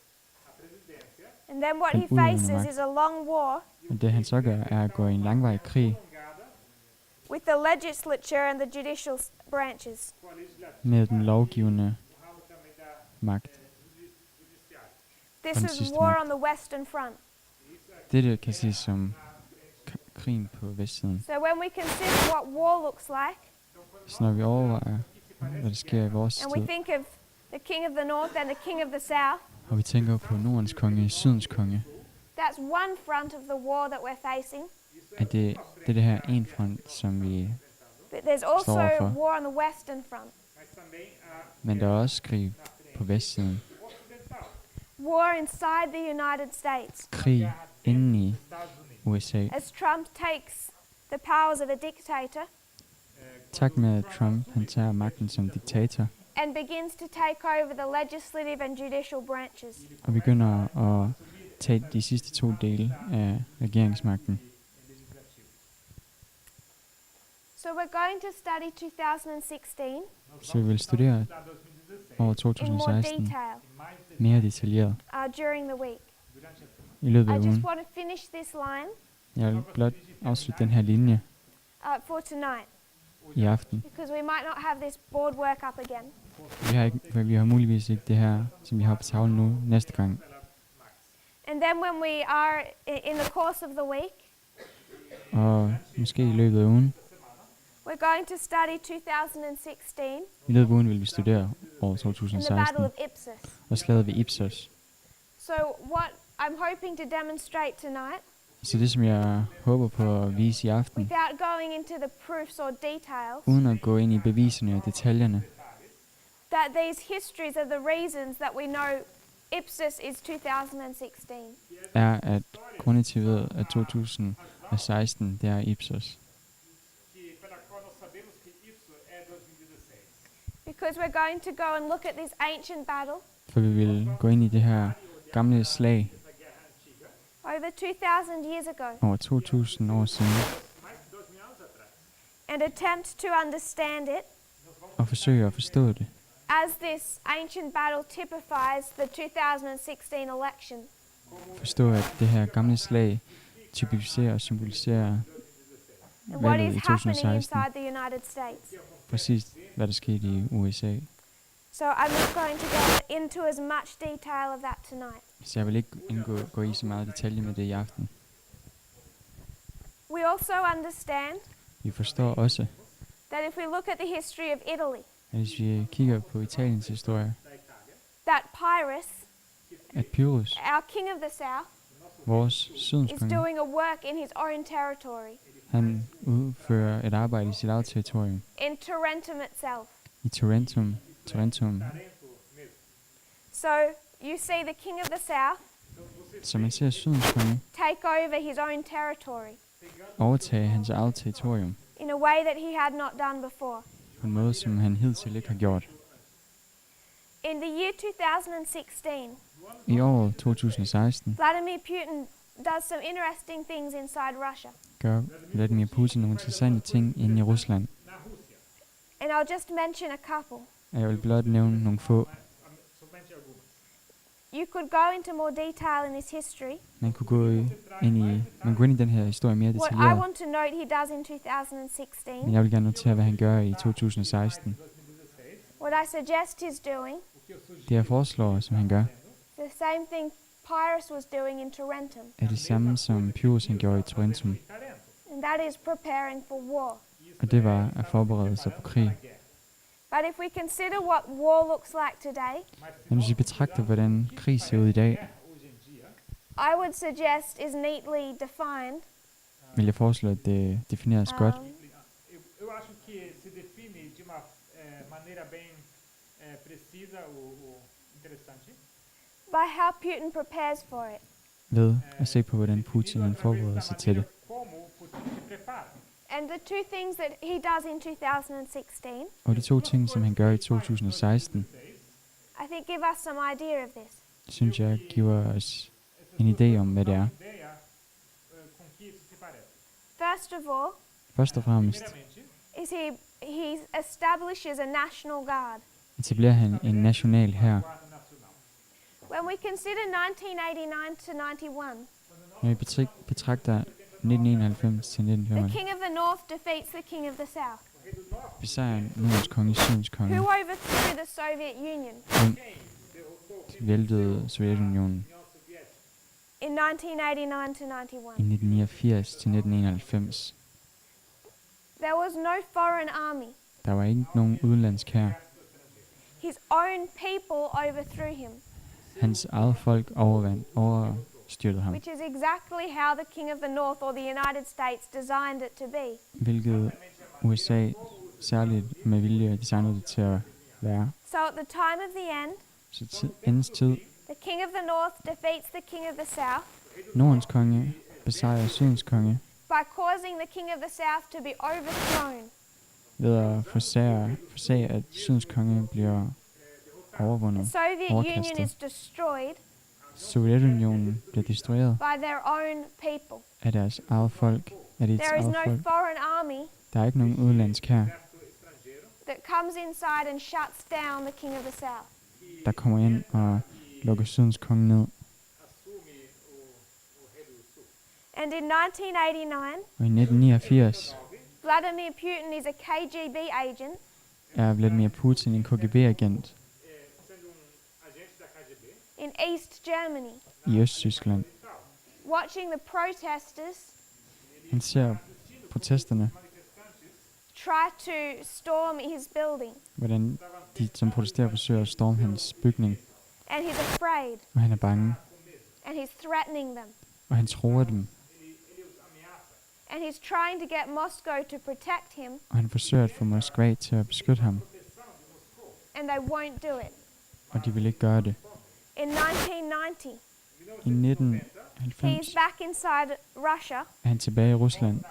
And then what Den he udøvende faces magt. is a long war og det han så gør, er at gå i en langvarig krig with the legislature and the judicial branches. med den lovgivende magt. This den is sidste war magt. on the western front. Dette kan ses som krigen på vestsiden. So when we consider what war looks like, Så når vi overvejer, hvad der sker i vores and we tid, think of the king of the north and the king of the south, og vi tænker på Nordens konge, Sydens konge, that's one front of the war that we're facing. at det her en front, som vi... But there's also overfor. war on the western front. Men der er også krig på vestsiden. War inside the United States. Krig inde i USA. As Trump takes the powers of a dictator Tak med at Trump, han tager magten som diktator, and begins to take over the legislative and judicial branches. og begynder at tage de sidste 2 dele af regeringsmagten. So we're going to study 2016 Så vi vil studere år in more 2016 detail mere detaljeret during the week. i løbet I af just ugen. want to finish this line Jeg vil blot afslutte den her linje for tonight i aften. because we might not have this board work up again. Vi har muligvis ikke det her, som vi har på tavlen nu, næste gang. And then when we are in the course of the week, Og måske i løbet af ugen. we're going to study 2016 I løbet af ugen vil vi studere år in the Battle 2016 of Ipsus. og slaget ved Ipsos. So what I'm hoping to demonstrate tonight, Så det, som jeg håber på at vise i aften, without going into the proofs or details, uden at gå ind i beviserne og detaljerne, that these histories are the reasons that we know Ipsus is 2016. er, at grunden til at 2016, det er Ipsos. Because we're going to go and look at this ancient battle For vi vil gå ind i det her gamle slag over 2,000 years ago over 2000 år siden, and attempt to understand it og forsøge at forstå det, as this ancient battle typifies the 2016 election. forstå at det her gamle slag typificerer og symboliserer And what valget is i happening 2016, inside the United States. præcis hvad der skete i USA. So I'm not going to go into as much detail of that tonight. Så jeg vil ikke gå i så meget detalje med det i aften. We also understand Vi forstår også, that if we look at the history of Italy, at hvis vi kigger på Italiens historie, that Pyrrhus, at Pyrrhus, our king of the south, vores is sydenskonge, doing a work in his own territory, han udfører et arbejde i sit eget territorium, in Tarentum itself. i Tarentum. So you see the king of the south Så man ser sydenskonge take over his own territory overtage hans eget territorium in a way that he had not done before. på en måde, som han hidtil ikke har gjort. In the year 2016, I året 2016 Vladimir Putin does some interesting things inside Russia. gør Vladimir Putin nogle interessante ting inde i Rusland, And I'll just mention a couple. og jeg vil blot nævne nogle få. You could go into more detail in his history. Man kunne gå ind i den her historie mere What I detaljeret, want to note he does in 2016, men jeg vil gerne notere, hvad han gør i 2016. what I suggest he's doing, Det jeg foreslår, som han gør, the same thing Pyrrhus was doing in Tarentum, er det samme, som Pyrrhus han gjorde i Tarentum, and that is preparing for war. og det var at forberede sig på krig. But if we consider what war looks like today, Men hvis vi betragter, hvordan krig ser ud i dag, I would suggest is neatly defined. vil jeg foreslå, at det defineres godt. Eu acho que se define de uma maneira bem precisa o interessante. By how Putin prepares for it. Ved at se på, hvordan Putin han forbereder sig til det. Como Putin se prepara. And the two things that he does in 2016, Og de to ting, som han gør i 2016, I think give us some idea of this. synes jeg giver os en idé om, hvad det er. Ideia com que isso se parece. First of all, Først og fremmest is he establishes a national guard. etablerer han en national hær. When we consider 1989 to 91, Når vi betragter 1991 til the 1995, king of the north defeats the king of the south, besejrer Nordens konge Sydens konge, who overthrew the Soviet Union som væltede Sovjetunionen in 1989 to 91. i 1989 til 1991. There was no foreign army. Der var ikke nogen udenlandsk hær. His own people overthrew him, Hans eget folk overstyrtede ham, which is exactly how the king of the north or the United States designed it to be. hvilket USA særligt med vilje designede det til at være. So at the time of the end, Så endens tid, the king of the north defeats the king of the south Nordens konge besejrer Sydens konge by causing the king of the south to be overthrown. ved at forsage, at Sydens konge bliver The overvundet. Soviet Union Overkastet. is destroyed Sovjetunionen bliver destrueret by their own people. af deres eget folk, af dets There is eget no folk. foreign army Der er ikke nogen udenlandsk her, that comes inside and shuts down the king of the south. der kommer ind og lukker Sydens konge ned. And in 1989, Og i 1989 Vladimir Putin is a KGB agent er Vladimir Putin en KGB-agent in East Germany, i Østtyskland. watching the protesters Han ser protesterne, try to storm his building, hvordan de som protesterer forsøger at storme hans bygning, and he's afraid, og han er bange, and he's threatening them, og han tror dem, and he's trying to get Moscow to protect him, og han forsøger at få Moskva til at beskytte ham, and they won't do it. og de vil ikke gøre det. In 1990, I he 1990 is back inside Russia, er han tilbage i Rusland,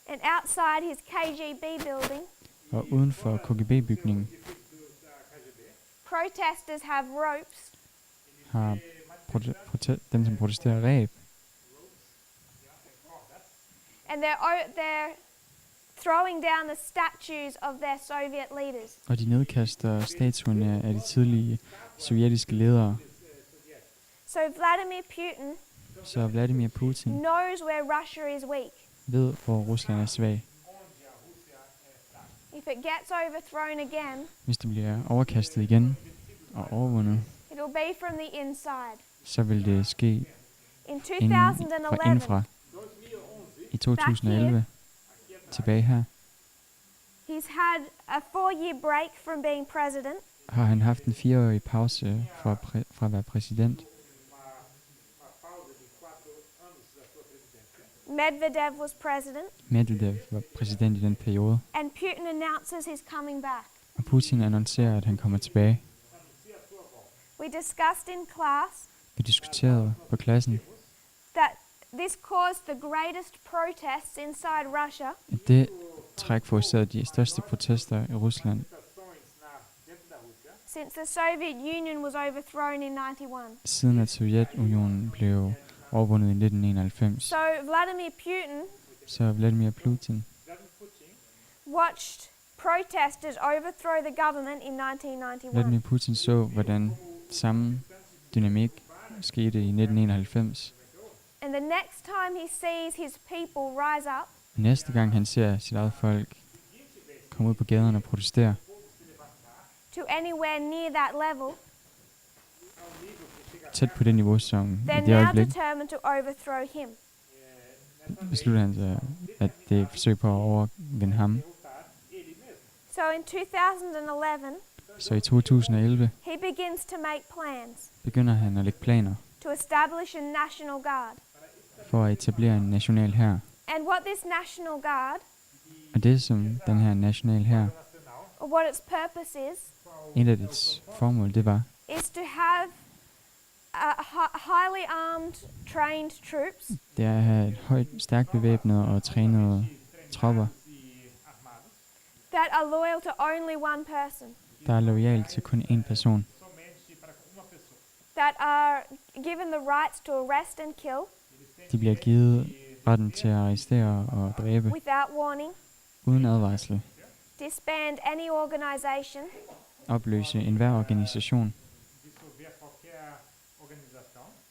and outside his KGB building, og uden for KGB-bygningen protesters have ropes har dem, som protesterer, ræb, and they're throwing down the statues of their Soviet leaders. og de nedkaster statuerne af de tidlige sovjetiske ledere. So Vladimir Putin Så Vladimir Putin knows where Russia is weak. ved, hvor Rusland er svag. If it gets overthrown again, Hvis det bliver overkastet igen og overvundet, it will be from the inside. så vil det ske In indenfra. 2011, I 2011, tilbage her, he's had a 4-year break from being president, har han haft en 4-årig pause fra at være præsident. Medvedev was president, Medvedev var præsident i den periode, and Putin announces he's coming back. og Putin annoncerer, at han kommer tilbage. We discussed in class Vi diskuterede på klassen, that this caused the greatest protests inside Russia at det træk forårsagede de største protester i Rusland, since the Soviet Union was overthrown in 91. siden at Sovjetunionen blev overvundet i 1991. So Vladimir Putin Så Vladimir Putin watched protesters overthrow the government in 1991. Vladimir Putin så, hvordan samme dynamik skete i 1991. And the next time he sees his people rise up, Næste gang han ser sit eget folk komme ud på gaderne og protestere to anywhere near that level, tæt på det niveau, som i they're det now øjeblik, determined to overthrow him. beslutter han sig, at det er et forsøg på at overvinde ham. So in 2011, Så i 2011 he begins to make plans begynder han at lægge planer to establish a national guard. for at etablere en national hær. And what this national guard, Og det, som den her national hær, or what its purpose en af dets formål, det var is to have highly armed, trained troops det er at have et højt, stærkt bevæbnede og trænede tropper, that are loyal to only one person, der er loyal til kun én person, that are given the rights to arrest and kill de bliver givet retten til at arrestere og dræbe without warning, uden advarsel, disband any organization, opløse enhver organisation,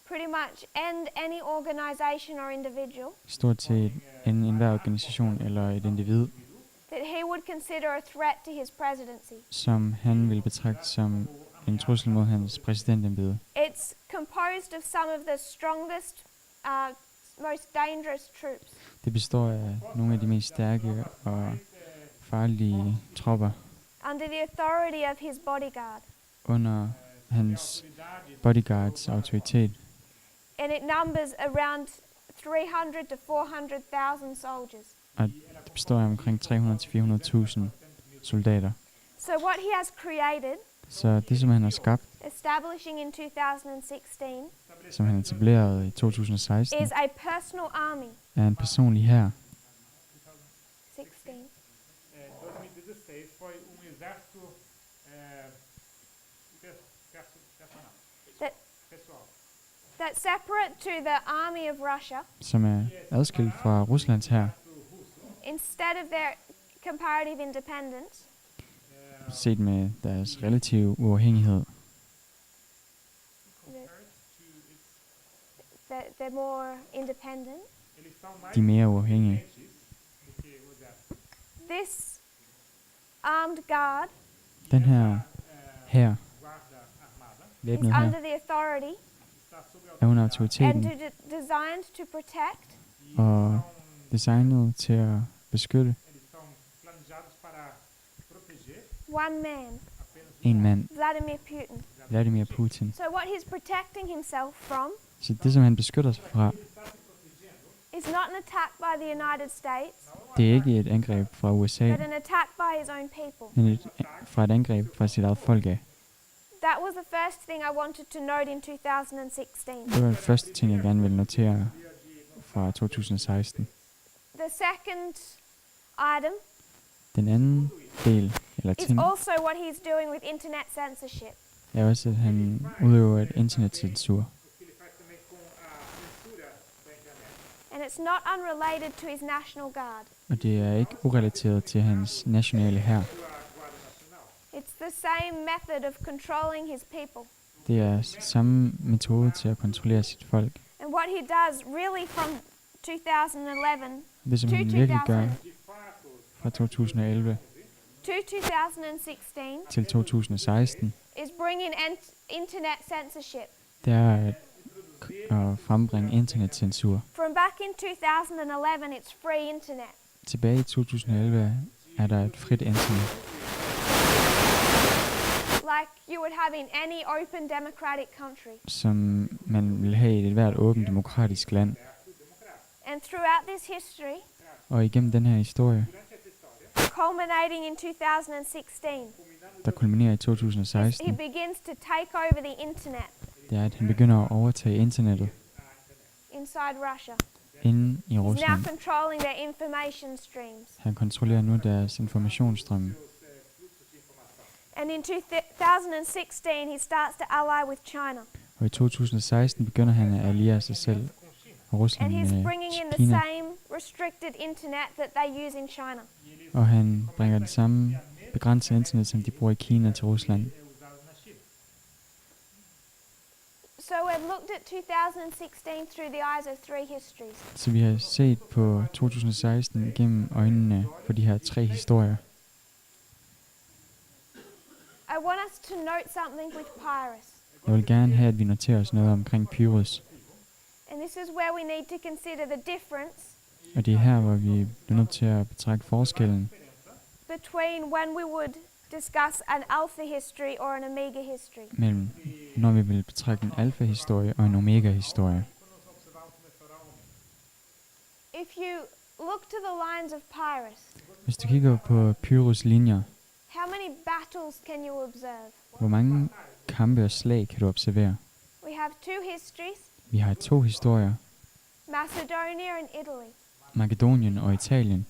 pretty much end any organization or individual stort set enhver organisation eller et individ, that he would consider a threat to his presidency. som han vil betragte som en trussel mod hans præsidentembede. It's composed of some of the strongest, most dangerous troops. Det består af nogle af de mest stærke og farlige tropper Under the authority of his bodyguard. under hans bodyguards autoritet, And it numbers around 300 to 400,000 soldiers. og det består af omkring 300-400.000 soldater. So what he has created, Så det, som han har skabt, establishing in 2016, som han etablerede i 2016, is a personal army. er en personlig hær. 16. 2016 foi exército That, pessoal. that's separate to the army of Russia, som er adskilt fra Ruslands hær, instead of their comparative independence. set med deres relative uafhængighed. They're more independent. Eles são mais De er mere uafhængige. independentes do que os exércitos. This armed guard Den her hær, Guarda armada is væbnet her, under the authority está sob er under autoridade and autoriteten designed to protect og designet til at beskytte eles são planejados para proteger one man, apenas en mand, Vladimir Putin. Vladimir Putin. So what he's protecting himself from Så det, som han beskytter sig fra, is not an attack by the United States, det er ikke et angreb fra USA, but an attack by his own people. men fra et angreb fra sit eget folk af. That was the first thing I wanted to note in 2016. Det var den første ting, jeg gerne ville notere fra 2016. The second item Den anden del, eller is ting, also what he's doing with internet censorship. er også, at han udøver et internetcensur. o que ele faz também com a censura da internet. And it's not unrelated to his National Guard. Og det er ikke urelateret til hans nationale hær. Sua Guarda Nacional. It's the same method of controlling his people. Det er samme metode til at kontrollere sit folk. And what he does really from 2011 Det, som to han virkelig gør 2000 De fato, fra 2011 to 2016 til 2016, is bringing internet censorship. det er at frembringe internetcensur. From back in 2011, it's free internet. Tilbage i 2011 er der et frit internet, Like you would have in any open democratic country. som man vil have i et hvert åbent demokratisk land. And throughout this history, Og igennem den her historie, culminating in 2016, der kulminerer i he 2016, begins to take over the internet det er, at han begynder at overtage internettet inside Russia. inde i He's now Rusland. controlling their information streams. Han kontrollerer nu deres informationsstrømme. And in 2016, he starts to ally with China. Og i 2016 begynder han at alliere sig selv og And Rusland he's bringing in med the Kina. same restricted internet that they use in China. Og han bringer det samme begrænsede internet, som de bruger i Kina, til Rusland. é usado na China. So we've looked at 2016 through the eyes of three histories. Så vi har set på 2016 gennem øjnene på de her tre historier. I want us to note something with Pyrrhus. Jeg vil gerne have, at vi noterer os noget omkring Pyrrhus. And this is where we need to consider the difference Og det er her, hvor vi bliver nødt til at betragte forskellen between when we would discuss an alpha history or an omega history. mellem, når vi vil betragte en alfa-historie og en omega-historie. If you look to the lines of Pyrrhus, Hvis du kigger på Pyrrhus linjer, how many battles can you observe? hvor mange kampe og slag kan du observere? We have two histories, Vi har to historier, Macedonia and Italy. Makedonien og Italien.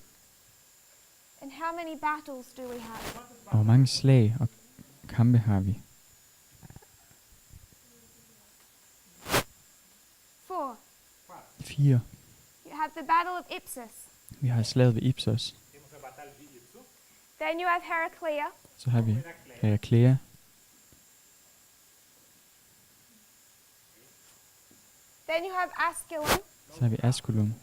And how many battles do we have? Og hvor mange slag og kampe har vi? 4. 4. You have the Battle of Ipsus. Vi har slaget ved Ipsos. Temos a Batalha de Ipso, Then you have Heraclea. Så har vi Heraclea. Then you have Asculum. Så har vi Asculum.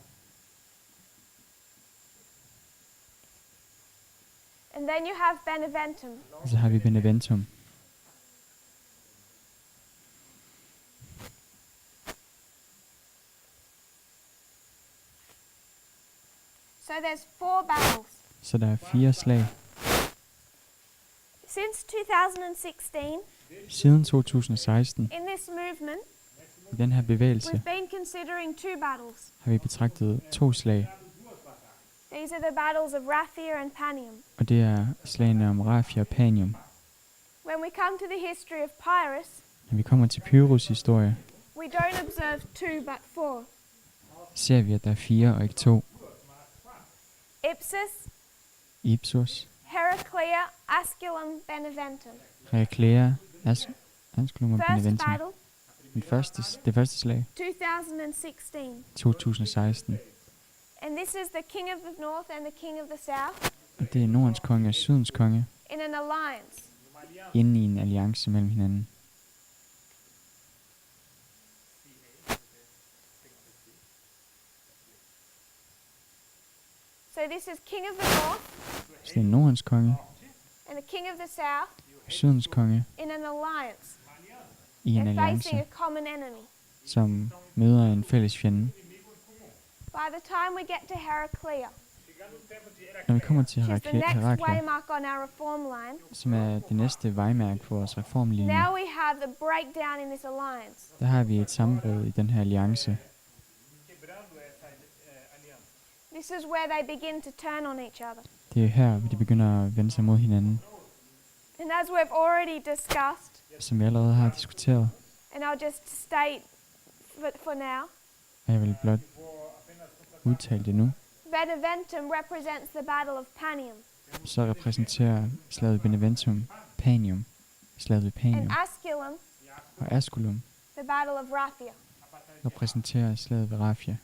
And then you have Beneventum. Og så har vi Beneventum. So there's 4 battles. Så der er 4 slag. Since 2016, Siden 2016, in this movement, i den her bevægelse, we've been considering 2 battles. har vi betragtet 2 slag. These are the battles of Rafia and Panium. Og det er slagene om Rafia og Panium. When we come to the history of Pyrrhus, Når vi kommer til Pyrrhus historie, we don't observe 2 but 4. ser vi, at der er 4 og ikke 2. Ipsus, Ipsos, Heraclea, Asculum, Beneventum. Heraclea, Asculum og First Beneventum. battle, Det første slag, 2016. 2016. And this is the king of the north and the king of the south Og det er Nordens konge og Sydens konge in an alliance. inde i en alliance mellem hinanden. So this is king of the north Så det er Nordens konge and the king of the south og Sydens konge in an alliance. i en They're facing alliance, a common enemy. som møder en fælles fjende. By the time we get to Heraclea, Når vi kommer til which is the next Heraklia, waymark on our reform line, som er det næste vejmærke for vores reformlinje, now we have the breakdown in this alliance. der har vi et sammenbrud i den her alliance. This is where they begin to turn on each other. Det er her, hvor de begynder at vende sig mod hinanden, And as we've already discussed, som vi allerede har diskuteret. and I'll just state for now, Og jeg vil blot udtale det nu. Beneventum represents the Battle of Panium, Så repræsenterer slaget ved Beneventum Panium, slaget ved and Panium, Asculum, og Asculum the Battle of Rafia. repræsenterer slaget ved Rafia.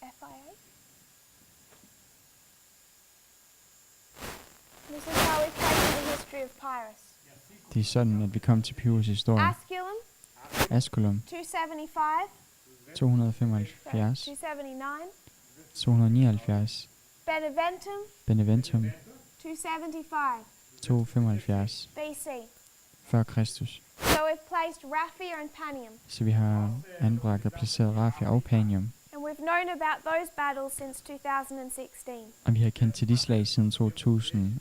FIA. This is how we came to the history of Pyrrhus. Det er sådan, at vi kom til Pyrrhus historie. Asculum, Asculum 275, 275, 279. 279, Beneventum, Beneventum 275 275 BC. før Kristus. So we've placed Rafia and Panium, Så vi har anbragt og placeret Rafia og Panium, and we've known about those battles since 2016. og vi har kendt til de slag siden 2000,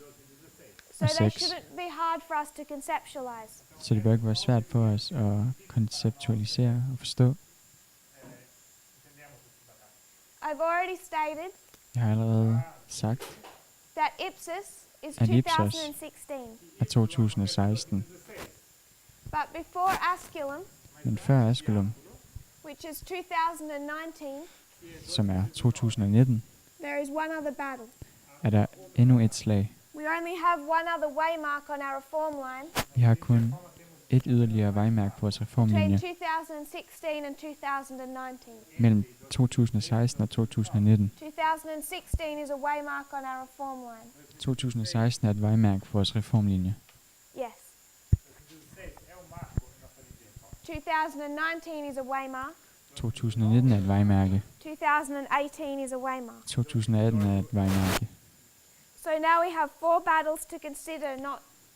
So they 6. shouldn't be hard for us to conceptualize. så det bør ikke være svært for os at konceptualisere og forstå. I've already stated Jeg har allerede sagt, that Ipsus is At Ipsos 2016. at 2016, But before Asculum, men før Asculum, which is 2019, som er 2019, there is one other battle. er der endnu et slag. We only have one other waymark on our reform line Vi har kun et yderligere vejmærke på vores between reformlinje 2016 and 2019. mellem 2016 og 2019. 2016 is a waymark on our reform line. 2016 er et vejmærke på vores reformlinje. Yes. 2019 is a waymark. 2019 er et vejmærke. 2018 is a waymark. 2018 er et vejmærke. So now we have 4 battles to consider,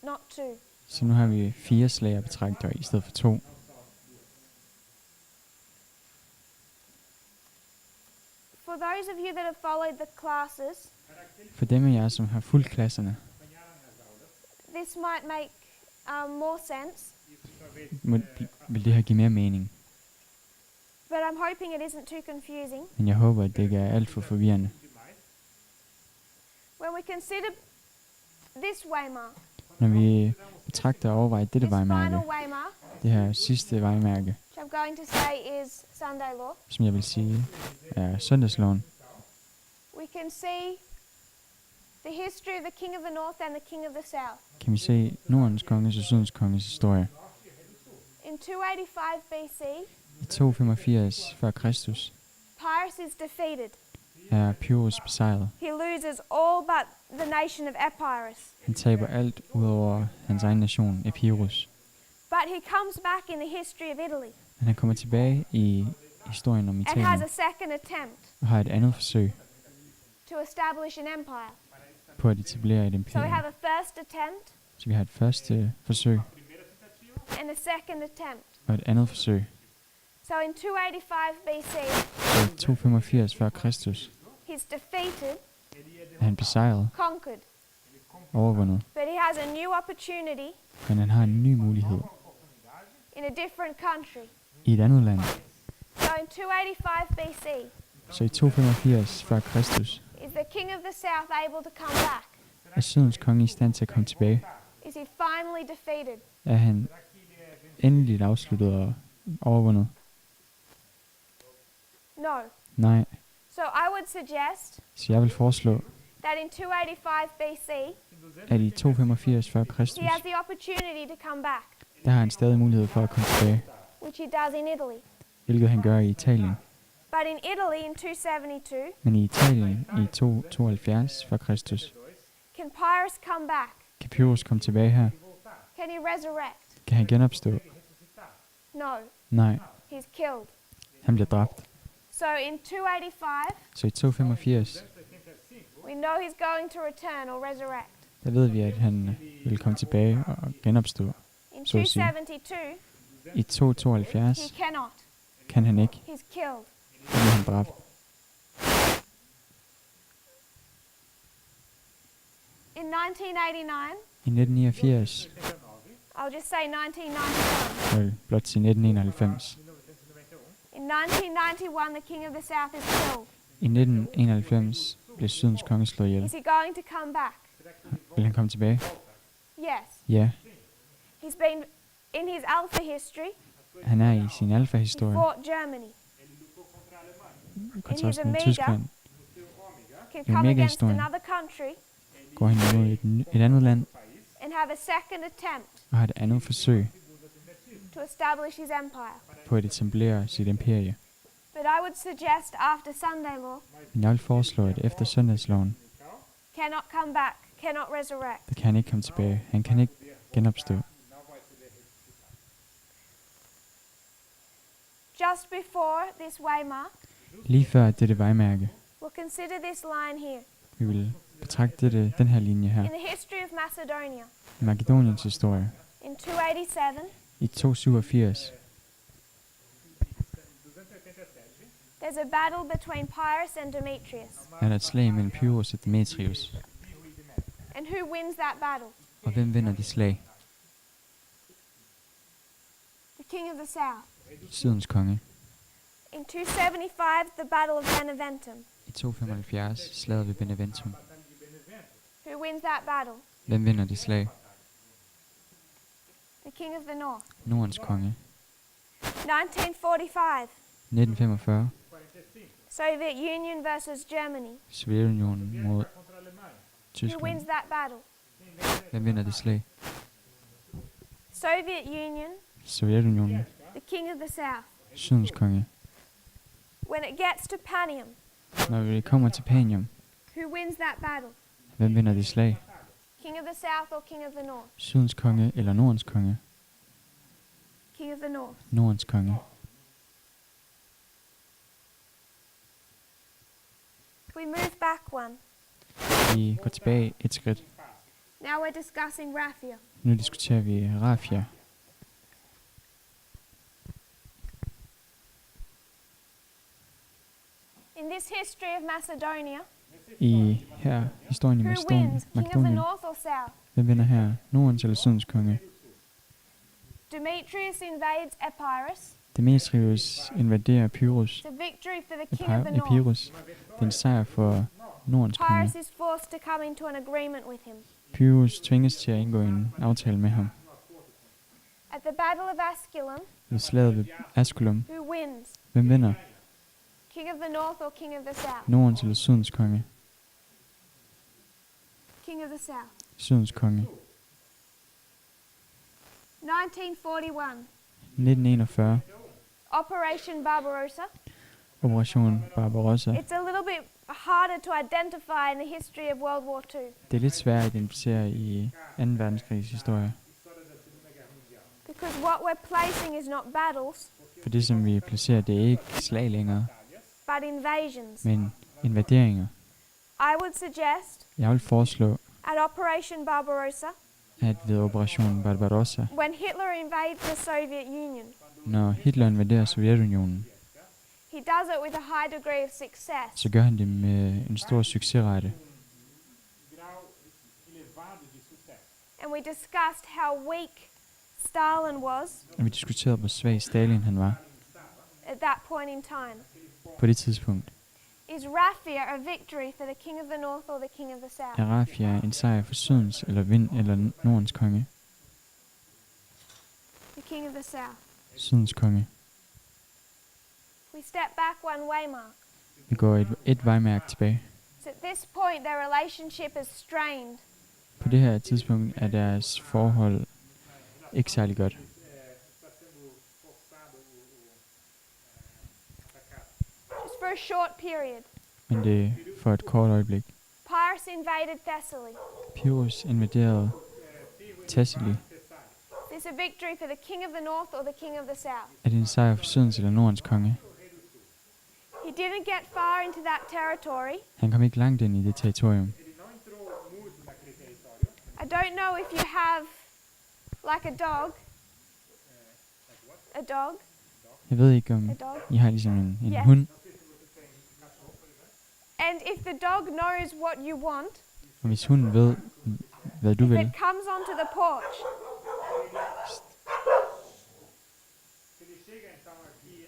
not 2. Så nu har vi 4 slag at betragte i stedet for 2. For those of you that have followed the classes, For dem af jer, som har fulgt klasserne, this might make more sense, vil det her give mere mening. but I'm hoping it isn't too confusing. Men jeg håber, at det ikke er alt for forvirrende. When we consider this waymark, Når vi betragter og overvejer dette this vejmærke, final waymark, det her sidste vejmærke, which I'm going to say is Sunday law, som jeg vil sige er søndagsloven, we can see the history of the king of the north and the king of the south. kan vi se Nordens konges og Sydens konges historie. In 285 BC, I 285 før Kristus Pyrrhus is defeated. er Pyrrhus besejret. He loses all but the nation of Epirus. Han taber alt udover hans egen nation, Epirus. But he comes back in the history of Italy Men han kommer tilbage i historien om and has Italien a second attempt og har et andet forsøg to establish an empire. på at etablere et So we imperium. have a first attempt Så vi har et første forsøg and a second attempt. og et andet forsøg. So in 285 BC, Så i 285 før Kristus he's defeated, er han besejret, conquered. overvundet. But he has a new opportunity Men han har en ny mulighed in a different country. i et andet land. So in 285 BC, Så i 285 før Kristus is the king of the south able to come back? er Sydens konge i stand til at komme tilbage. Is he finally defeated? Er han endeligt afsluttet og overvundet? No. Nej. So I would suggest Så jeg vil foreslå, that in 285 BC, at i 285 før he Kristus, has the opportunity to come back. der har han stadig mulighed for at komme tilbage. which he does in Italy. hvilket han gør i Italien. But in Italy in 272, Men i Italien i 272 for Kristus, can Pyrrhus come back? kan Pyrrhus komme tilbage her? Can he resurrect? Kan han genopstå? No, Nej, he's killed. han bliver dræbt. So in 285, Så i 285, we know he's going to return or resurrect. der ved vi, at han vil komme tilbage og genopstå. In So is he. 272, I 272 he cannot. kan han ikke, He's killed. så bliver han dræbt. In 1989, I 1989, I'll just say 1991. jeg vil blot sige 1991. In 1991, the king of the south is killed. I 1991 blev Sydens konge slået ihjel. Is he going to come back? Vil han komme tilbage? Yes. Ja, He's been in his alpha history. han er i sin He alfa-historie. fought Germany. Kontrasten med Tyskland Can Jo, come mega against historien. another country går han imod et andet land and have a second attempt og har et andet forsøg to establish his empire. på at etablere sit imperie. But I would suggest after Sunday law, Men jeg vil foreslå, at efter søndagsloven, cannot come back, cannot resurrect. der kan han ikke komme tilbage. Han kan ikke genopstå. Just before this waymark, Lige før dette vejmærke, we'll consider this line here. vi vil betragte den her linje her. In the history of Macedonia, I Makedoniens historie, in 287, i 287, there's a battle between Pyrrhus and Demetrius. er der et slag mellem Pyrrhus og Demetrius. And who wins that battle? Og hvem vinder det slag? The king of the south. Sydens konge. In 275, the battle of Beneventum. I 275, slaget ved Beneventum. Who wins that battle? Hvem vinder det slag? The king of the north. Nordens konge. 1945, 1945, Soviet Union versus Germany. Sovjetunionen mod Who wins Tyskland. that battle? Hvem vinder det slag? Soviet Union, Sovjetunionen. the king of the south. Sydens konge. When it gets to Panium, Når vi kommer til Panium, who wins that battle? hvem vinder det slag? King of the south or king of the north? Sydens konge eller Nordens konge? King of the north. Nordens konge. We move back one. Vi går tilbage et skridt. Now we're discussing Rafia. Nu diskuterer vi Rafia. In this history of Macedonia, I her historien i who wins? King of the Makedonien. north or south? Hvem vinder her? Nordens eller Sydens konge? Demetrius invades Epirus. Demetrius invaderer Pyrrhus. It's a victory for the king of the north. Epirus. Det er en sejr for Nordens konge. Pyrrhus is forced to come into an agreement with him. Pyrrhus tvinges til at indgå en aftale med ham. At the Battle of Asculum, Ved slaget ved Asculum. who wins? Hvem vinder? King of the north or king of the south? Nordens eller Sydens konge? King of the south. Sydens konge. 1941, 1941. Operation Barbarossa. Operation Barbarossa. It's a little bit harder to identify in the history of World War II Det er lidt svært at identificere i 2. verdenskrigs historie. because what we're placing is not battles, For det, som vi placerer, det er ikke slag længere, but invasions. men invaderinger. I would suggest Jeg vil foreslå, at Operation Barbarossa, at ved Operation Barbarossa, when Hitler invades the Soviet Union, når Hitler invaderer Sovjetunionen, he does it with a high degree of success. så gør han det med en stor succesrate. And we discussed how weak Stalin was Og vi diskuterede, hvor svag Stalin han var at that point in time. på det tidspunkt. Is Rafia a victory for the king of the north or the king of the south? Er Rafia en sejr for Sydens eller Nordens konge? The king of the south. Sydens konge. We step back one waymark. Vi går et vejmærke tilbage. So at this point their relationship is strained. På det her tidspunkt er deres forhold ikke særlig godt. period. Men det er for et kort øjeblik. Pyrrhus invaded Thessaly. Pyrrhus invaderede Thessaly. Is this a victory for the king of the north or the king of the south? Er det en sejr for Sydens eller Nordens konge? He didn't get far into that territory. Han kom ikke langt ind i det territorium. I don't know if you have like a dog. A dog? Jeg ved ikke, om A dog? I har ligesom en Ja. hund, And if the dog knows what you want, og hvis hunden ved, hvad du if vil, it comes onto the porch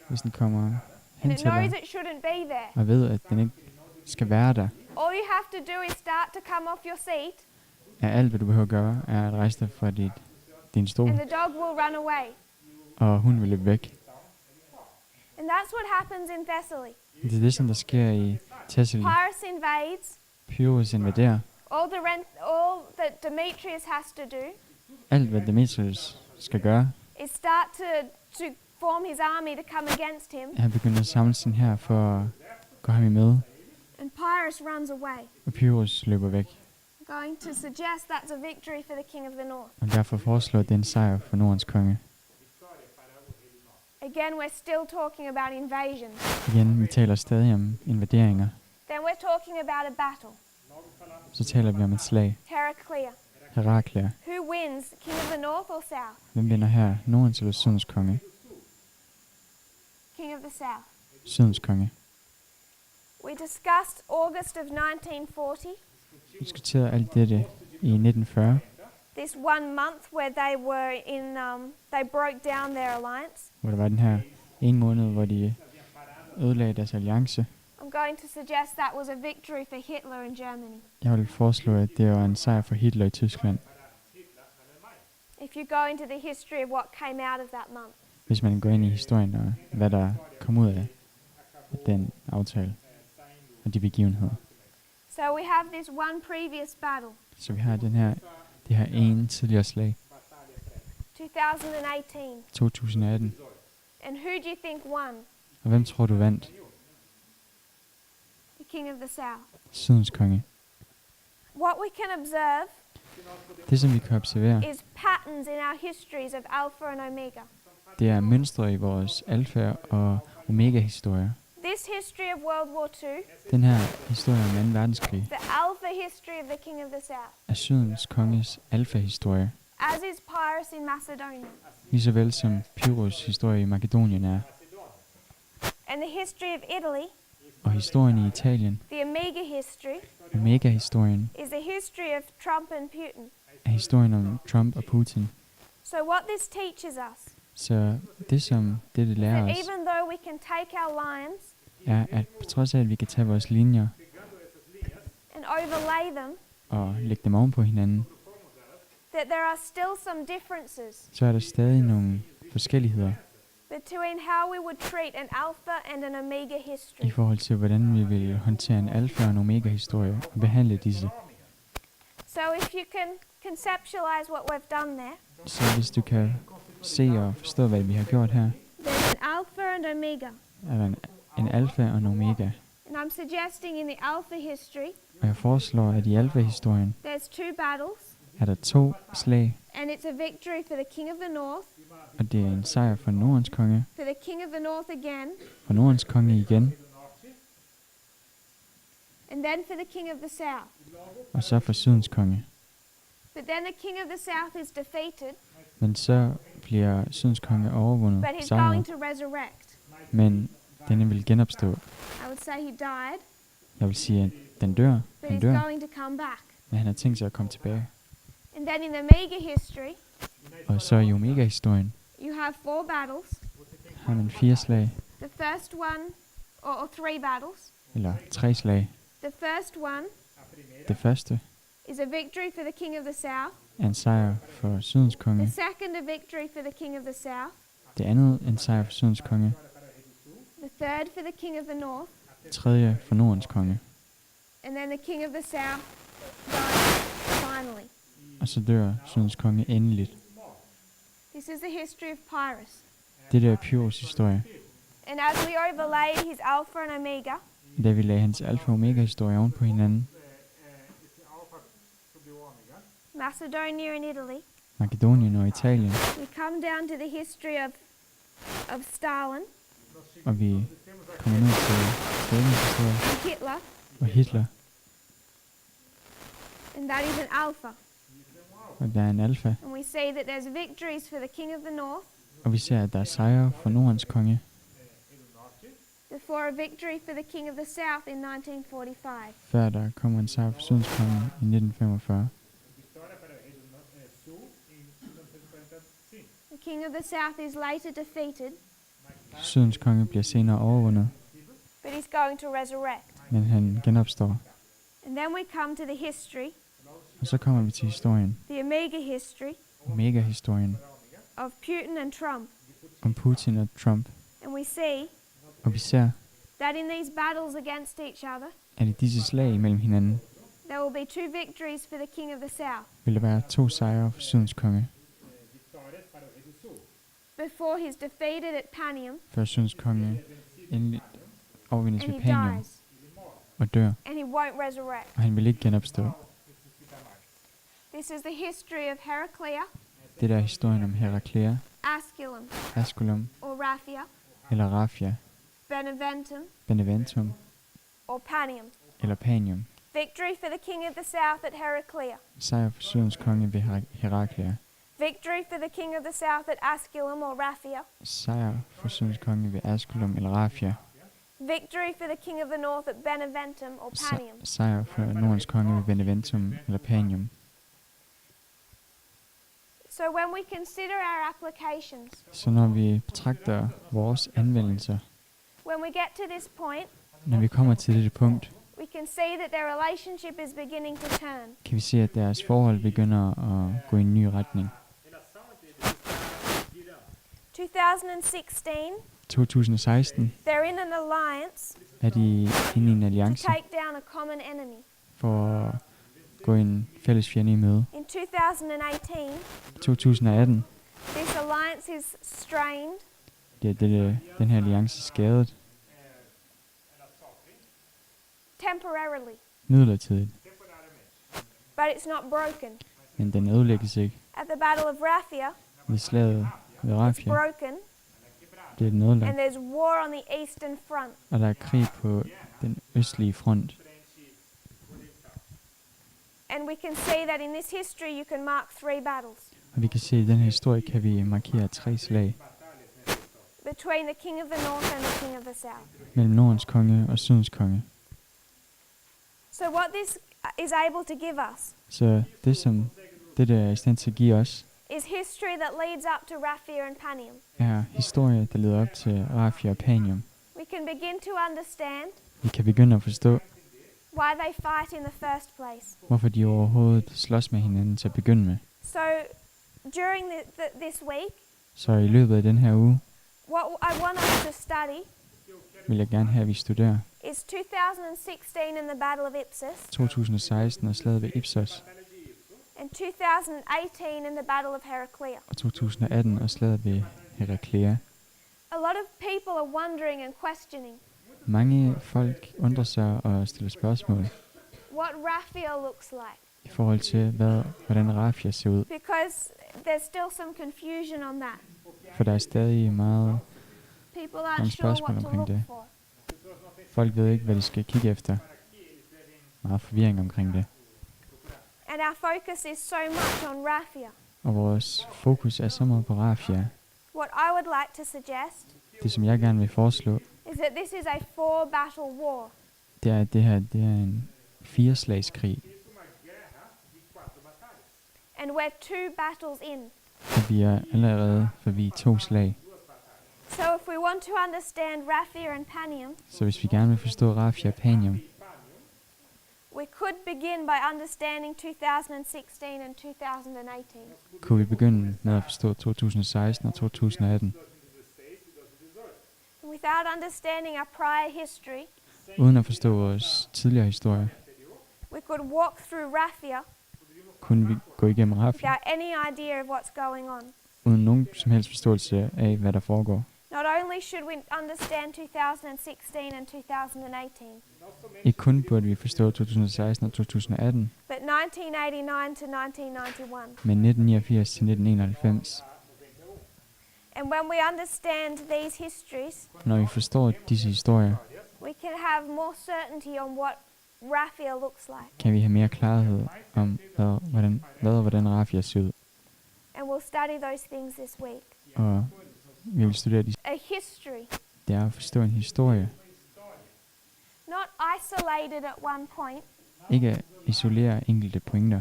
hvis den kommer and hen it til knows dig, it shouldn't be there, og ved, at den ikke skal være der, all you have to do is start to come off your seat er alt, hvad du behøver at gøre, er at rejse dig fra din stol, and the dog will run away. og hunden vil løbe væk. And that's what happens in Thessaly. Det er det, som der sker i Thessaly. Pyrrhus invades. Pyrrhus invaderer. All that Demetrius has to do Alt, hvad Demetrius skal gøre, is start to form his army to come against him. er at begynde at samle sin her for at gå ham i møde, And Pyrrhus runs away. og Pyrrhus løber væk. I'm going to suggest that's a victory for the king of the north. Og derfor foreslår det en sejr for Nordens konge. Again, we're still talking about invasion. Igen, vi taler stadig om invaderinger. Then we're talking about a battle. Så taler vi om et slag. Heraclea. Heraklia. Who wins, king of the north or south? Hvem vinder her? Nordens eller Sydens konge? King of the south. Sydens konge. We discussed August of 1940, Vi diskuterede alt dette i 1940, this one month where they were in, they broke down their alliance. hvor der var den her en måned, hvor de ødelagde deres alliance. I'm going to suggest that was a victory for Hitler in Germany. Jeg vil foreslå, at det var en sejr for Hitler i Tyskland. If you go into the history of what came out of that month. Hvis man går ind i historien og hvad der kom ud af den aftale og de begivenheder. So we have this one previous battle, Så vi har det her ene tidligere slag, 2018. 2018. And who do you think won? Og hvem tror du vandt? The king of the south. Sydens konge. What we can observe Det, som vi kan observere, is patterns in our histories of Alpha and Omega. det er mønstre i vores alfa- og omega-historie. This history of World War II, Den her historie om 2. verdenskrig the Alpha history of the king of the south, er Sydens konges alfa-historie, as is Pyrrhus in Macedonia. lige så vel som Pyrrhus historie i Makedonien er. And the history of Italy, Og historien i Italien, the Omega history, omega-historien, is the history of Trump and Putin. er historien om Trump og Putin. So what this teaches us, Så det, som det lærer that os, even though we can take our lines er, at på trods af, at vi kan tage vores linjer and overlay them, og lægge dem oven på hinanden, that there are still some differences så er der stadig nogle forskelligheder between how we would treat an Alpha and an Omega i history. forhold til, hvordan vi vil håndtere en alfa- og en omega-historie og behandle disse. So if you can conceptualize what we've done there, Så hvis du kan se og forstå, hvad vi har gjort her, there's an Alpha and Omega. er der en alfa og en omega. And I'm suggesting in the Alpha history, Og jeg foreslår, at i alfa-historien there's two battles, er der 2 slag, and it's a victory for the king of the north, og det er en sejr for Nordens konge, for the king of the north again, for Nordens konge igen, and then for the king of the south. og så for Sydens konge. But then the king of the south is defeated, Men så bliver Sydens konge overvundet, but he's going sejret, to resurrect. men denne vil genopstå. I would say he died, Jeg vil sige, at den dør, but han he's dør, going to come back. men han har tænkt sig at komme tilbage. And then in the Omega history, Og så i omega-historien you have 4 battles. har man 4 slag, The first one, or 3 battles. eller 3 slag. The first one Det første is a victory for the king of the south. er en sejr for Sydens The konge. second, a victory for the king of the south. Det andet en sejr for Sydens konge. The third for the king of the north. Det tredje for Nordens konge. And then the king of the south dies finally. Og så dør Sydens konge endeligt. This is the history of Pyrrhus. Det der er Pyrrhus historie. And as we overlay his Alpha and Omega, Da vi lagde hans alfa og omega historie oven på hinanden, esse alfa sobre o ômega, Macedonia and Italy, Makedonien og Italien, we come down to the history of Stalin og vi kommer ned til Stalins historie and Hitler, og Hitler, and that is an alpha. og der er en alfa, And we see that there's victories for the king of the north og vi ser, at der er sejre for Nordens konge, before a victory for the king of the south in 1945. før der kommer en sejr for Sydens konge i 1945. vitória para o rei do sul em 1945. The king of the south is later defeated, Sydens konge bliver senere overvundet, but he's going to resurrect. men han genopstår. And then we come to the history, Og så kommer vi til historien, the Omega history, Omega-historien, of Putin and Trump. om Putin og Trump. And we see Og vi ser, that in these battles against each other, at i disse slag mellem hinanden, there will be two victories for the king of the south vil der være 2 sejre for Sydens konge, Vitórias para o rei do sul. before he's defeated at Panium før Sydens konge endelig overvindes and ved he Panium dies, og dør, and he won't resurrect. og han vil ikke genopstå. This is the history of Heraclea, Det der er historien om Heraklea, Asculum, Asculum or Rafia, eller Rafia, Beneventum, Beneventum or Panium. eller Panium. Victory for the king of the south at Heraclea. Sejr for Sydens konge ved Heraklea. Victory for the king of the south at Asculum or Rafia. Sejr for Sydens konge ved Asculum eller Rafia. Victory for the king of the north at Beneventum or Panium. Sejr for Nordens konge ved Beneventum eller Panium. So when we consider our applications, Så når vi betragter vores anvendelser, when we get to this point, når vi kommer til dette punkt, we can see that their relationship is beginning to turn. kan vi se, at deres forhold begynder at gå i en ny retning. 2016 they're in an alliance er de inde i en to alliance take down a common enemy. for at gå en fælles fjende i møde. In 2018, 2018 this alliance is strained bliver den her alliance skadet temporarily, midlertidigt, but it's not broken. men den ødelægges ikke. At the Battle of Rafia, Ved slaget ved it's Rafia broken, bliver den ødelagt, and there's war on the eastern front. og der er krig på den østlige front. And we can see that in this history you can mark 3 battles Og vi kan se, at i den her historie kan vi markere 3 slag between the king of the north and the king of the south. mellem Nordens konge og Sydens konge. So what this is able to give us Så det, som dette er i stand til at give os, is history that leads up to Rafia and Panium. er historie, der leder op til Rafia og Panium. We can begin to understand Vi kan begynde at forstå, why they fight in the first place. hvorfor de overhovedet slås med hinanden til at begynde med. So during this week, Så i løbet af den her uge, what I want us to study vil jeg gerne have, at vi studerer is 2016 in the Battle of Ipsus 2016 og slaget ved Ipsos, and 2018 in the Battle of Heraclea. og 2018 og slaget ved Heraklea. A lot of people are wondering and questioning Mange folk undrer sig og stiller spørgsmål what Rafia looks like, i forhold til, hvordan Rafia ser ud. because there's still some confusion on that. For der er stadig meget People Nogle aren't sure spørgsmål what to omkring look det. for. folk ved ikke, hvad de skal kigge efter. Meget forvirring omkring det. And our focus is so much on Rafia. Og vores fokus er så meget på Rafia. What I would like to suggest Det, som jeg gerne vil foreslå, is that this is a 4-battle war. det er, at det her det er en 4-slagskrig. And we're 2 battles in. Og vi er allerede forbi 2 slag. So if we want to understand Rafia and Panium, Så hvis vi gerne vil forstå Rafia og Panium, we could begin by understanding 2016 and 2018. kunne vi begynde med at forstå 2016 og 2018. Without understanding our prior history, Uden at forstå vores tidligere historie, we could walk through Rafia kunne vi gå igennem Rafia, without any idea of what's going on. uden nogen som helst forståelse af, hvad der foregår. Not only should we understand 2016 and 2018, Ikke kun burde vi forstå 2016 og 2018, but 1989 to 1991. men 1989 til 1991. And when we understand these histories, Når vi forstår disse historier, we can have more certainty on what Rafia looks like. kan vi have mere klarhed om, hvordan Rafia ser ud. And we'll study those things this week. Og vi vil studere A history, det er at forstå en historie. not isolated at one point, Ikke at isolere enkelte pointer,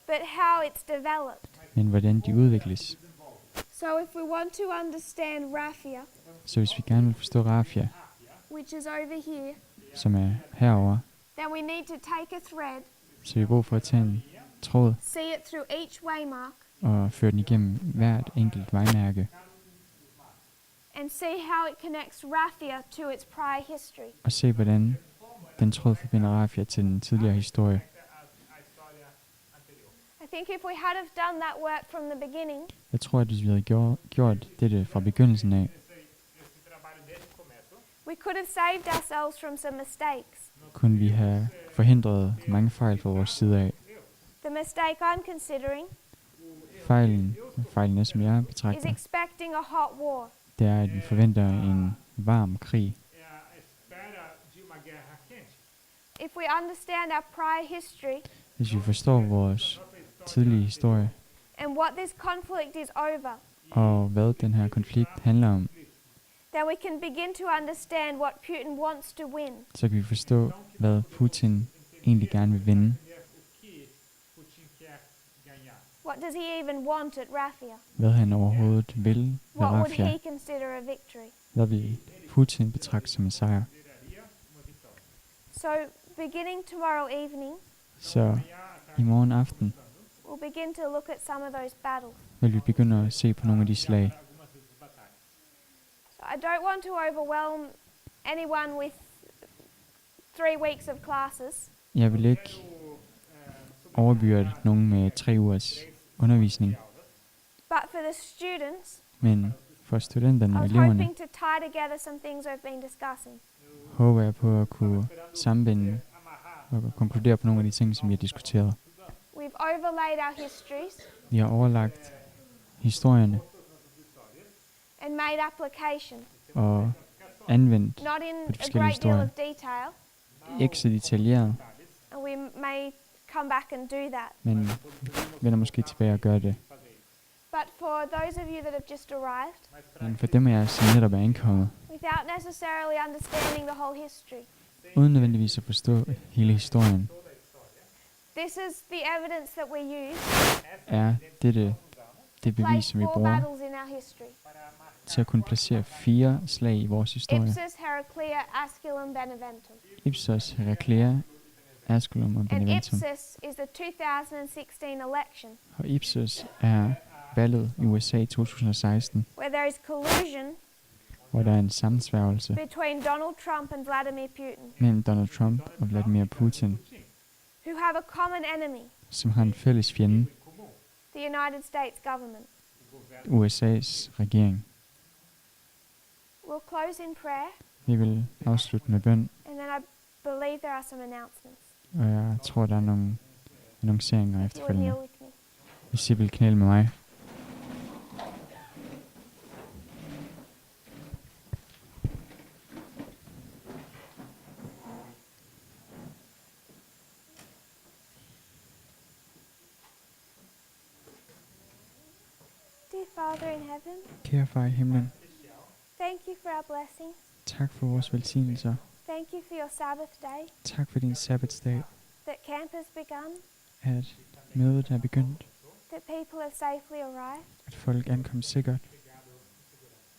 but how it's developed. men hvordan de udvikles. So if we want to understand Rafia, Så hvis vi gerne vil forstå Rafia, which is over here, som er herover, then we need to take a thread, så vi har brug for at tage en tråd see it through each waymark, og føre den igennem hvert enkelt vejmærke, and see how it connects Rafia to its prior history. og se hvordan den tråd forbinder Rafia til den tidligere historie. I think if we had have done that work from the beginning, Jeg tror, at hvis vi havde gjort dette fra begyndelsen af, we could have saved ourselves from some mistakes. kunne vi have forhindret mange fejl fra vores side af. The mistake I'm considering Fejlen som jeg is betragter, expecting a hot war. det er, at vi forventer en varm krig. If we understand our prior history Hvis vi forstår vores tidlige historie, and what this conflict is over, og hvad den her konflikt handler om, then we can begin to understand what Putin wants to win. så kan vi forstå, hvad Putin egentlig gerne vil vinde. What does he even want at Rafia? Hvad han overhovedet vil ved What would Rafia. he consider a victory? Hvad vil Putin betragte som en sejr? So, beginning tomorrow evening, Så i morgen aften we'll begin to look at some of those battles. vil vi begynde at se på nogle af de slag. So I don't want to overwhelm anyone with 3 weeks of classes, Jeg vil ikke overbyrde nogen med 3 ugers undervisning, but for the students, men for studenterne I og was eleverne hoping to tie together some things we've been discussing. håber jeg på at kunne sammenbinde og konkludere på nogle af de ting, som vi har diskuteret. We've overlaid our histories Vi har overlagt historierne and made application, og anvendt not in på de a forskellige great deal of historier. detail, Ikke så detaljeret, and we may come back and do that. men vender måske tilbage og gør det. But for those of you that have just arrived, Men for dem af jer, som netop er ankommet, without necessarily understanding the whole history, uden nødvendigvis at forstå hele historien, this is the evidence that we use er det to bevis, place som vi 4 bruger battles in our history. til at kunne placere 4 slag i vores historie. Ipsos, Heraclea, Asculum, Beneventum. Ipsos, Heraclea, Asculum og And Beneventum. Ipsos is the 2016 election, Og Ipsos er valget i USA i 2016, where there is collusion hvor der er en sammensværgelse between Donald Trump and Vladimir Putin, mellem Donald Trump og Vladimir Putin, who have a common enemy, som har en fælles fjende, the United States government. USA's regering. We'll close in prayer, Vi vil afslutte med bøn, and then I believe there are some announcements. og jeg tror, der er nogle annonceringer If you would efterfølgende. kneel with me. Hvis I vil knæle med mig. Dear Father in heaven, Kære far i himlen, thank you for our blessings. tak for vores velsignelser. Thank you for your Sabbath day, Tak for din sabbatsdag, that camp has begun, at mødet er begyndt, that people have safely arrived. at folk ankom sikkert.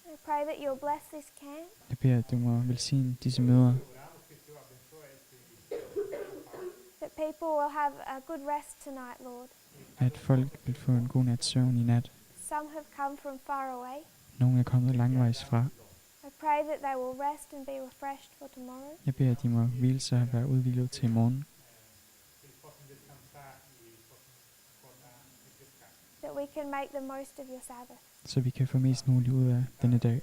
I pray that you'll bless this camp, Jeg beder, at du må velsigne disse møder, that people will have a good rest tonight, Lord. at folk vil få en god nats søvn i nat. Some have come from far away. Nogle er kommet langvejs fra. I pray that they will rest and be refreshed for tomorrow. Jeg beder, at de må hvile sig og være udhvilet til i morgen, That we can make the most of your Sabbath. så vi kan få mest muligt ud af denne dag.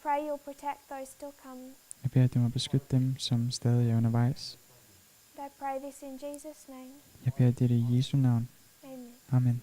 pray you'll protect those still coming. Jeg beder, at du må beskytte dem, som stadig er undervejs. And I pray this in Jesus' name. Jeg beder dette i Jesu navn. Amen. Amen.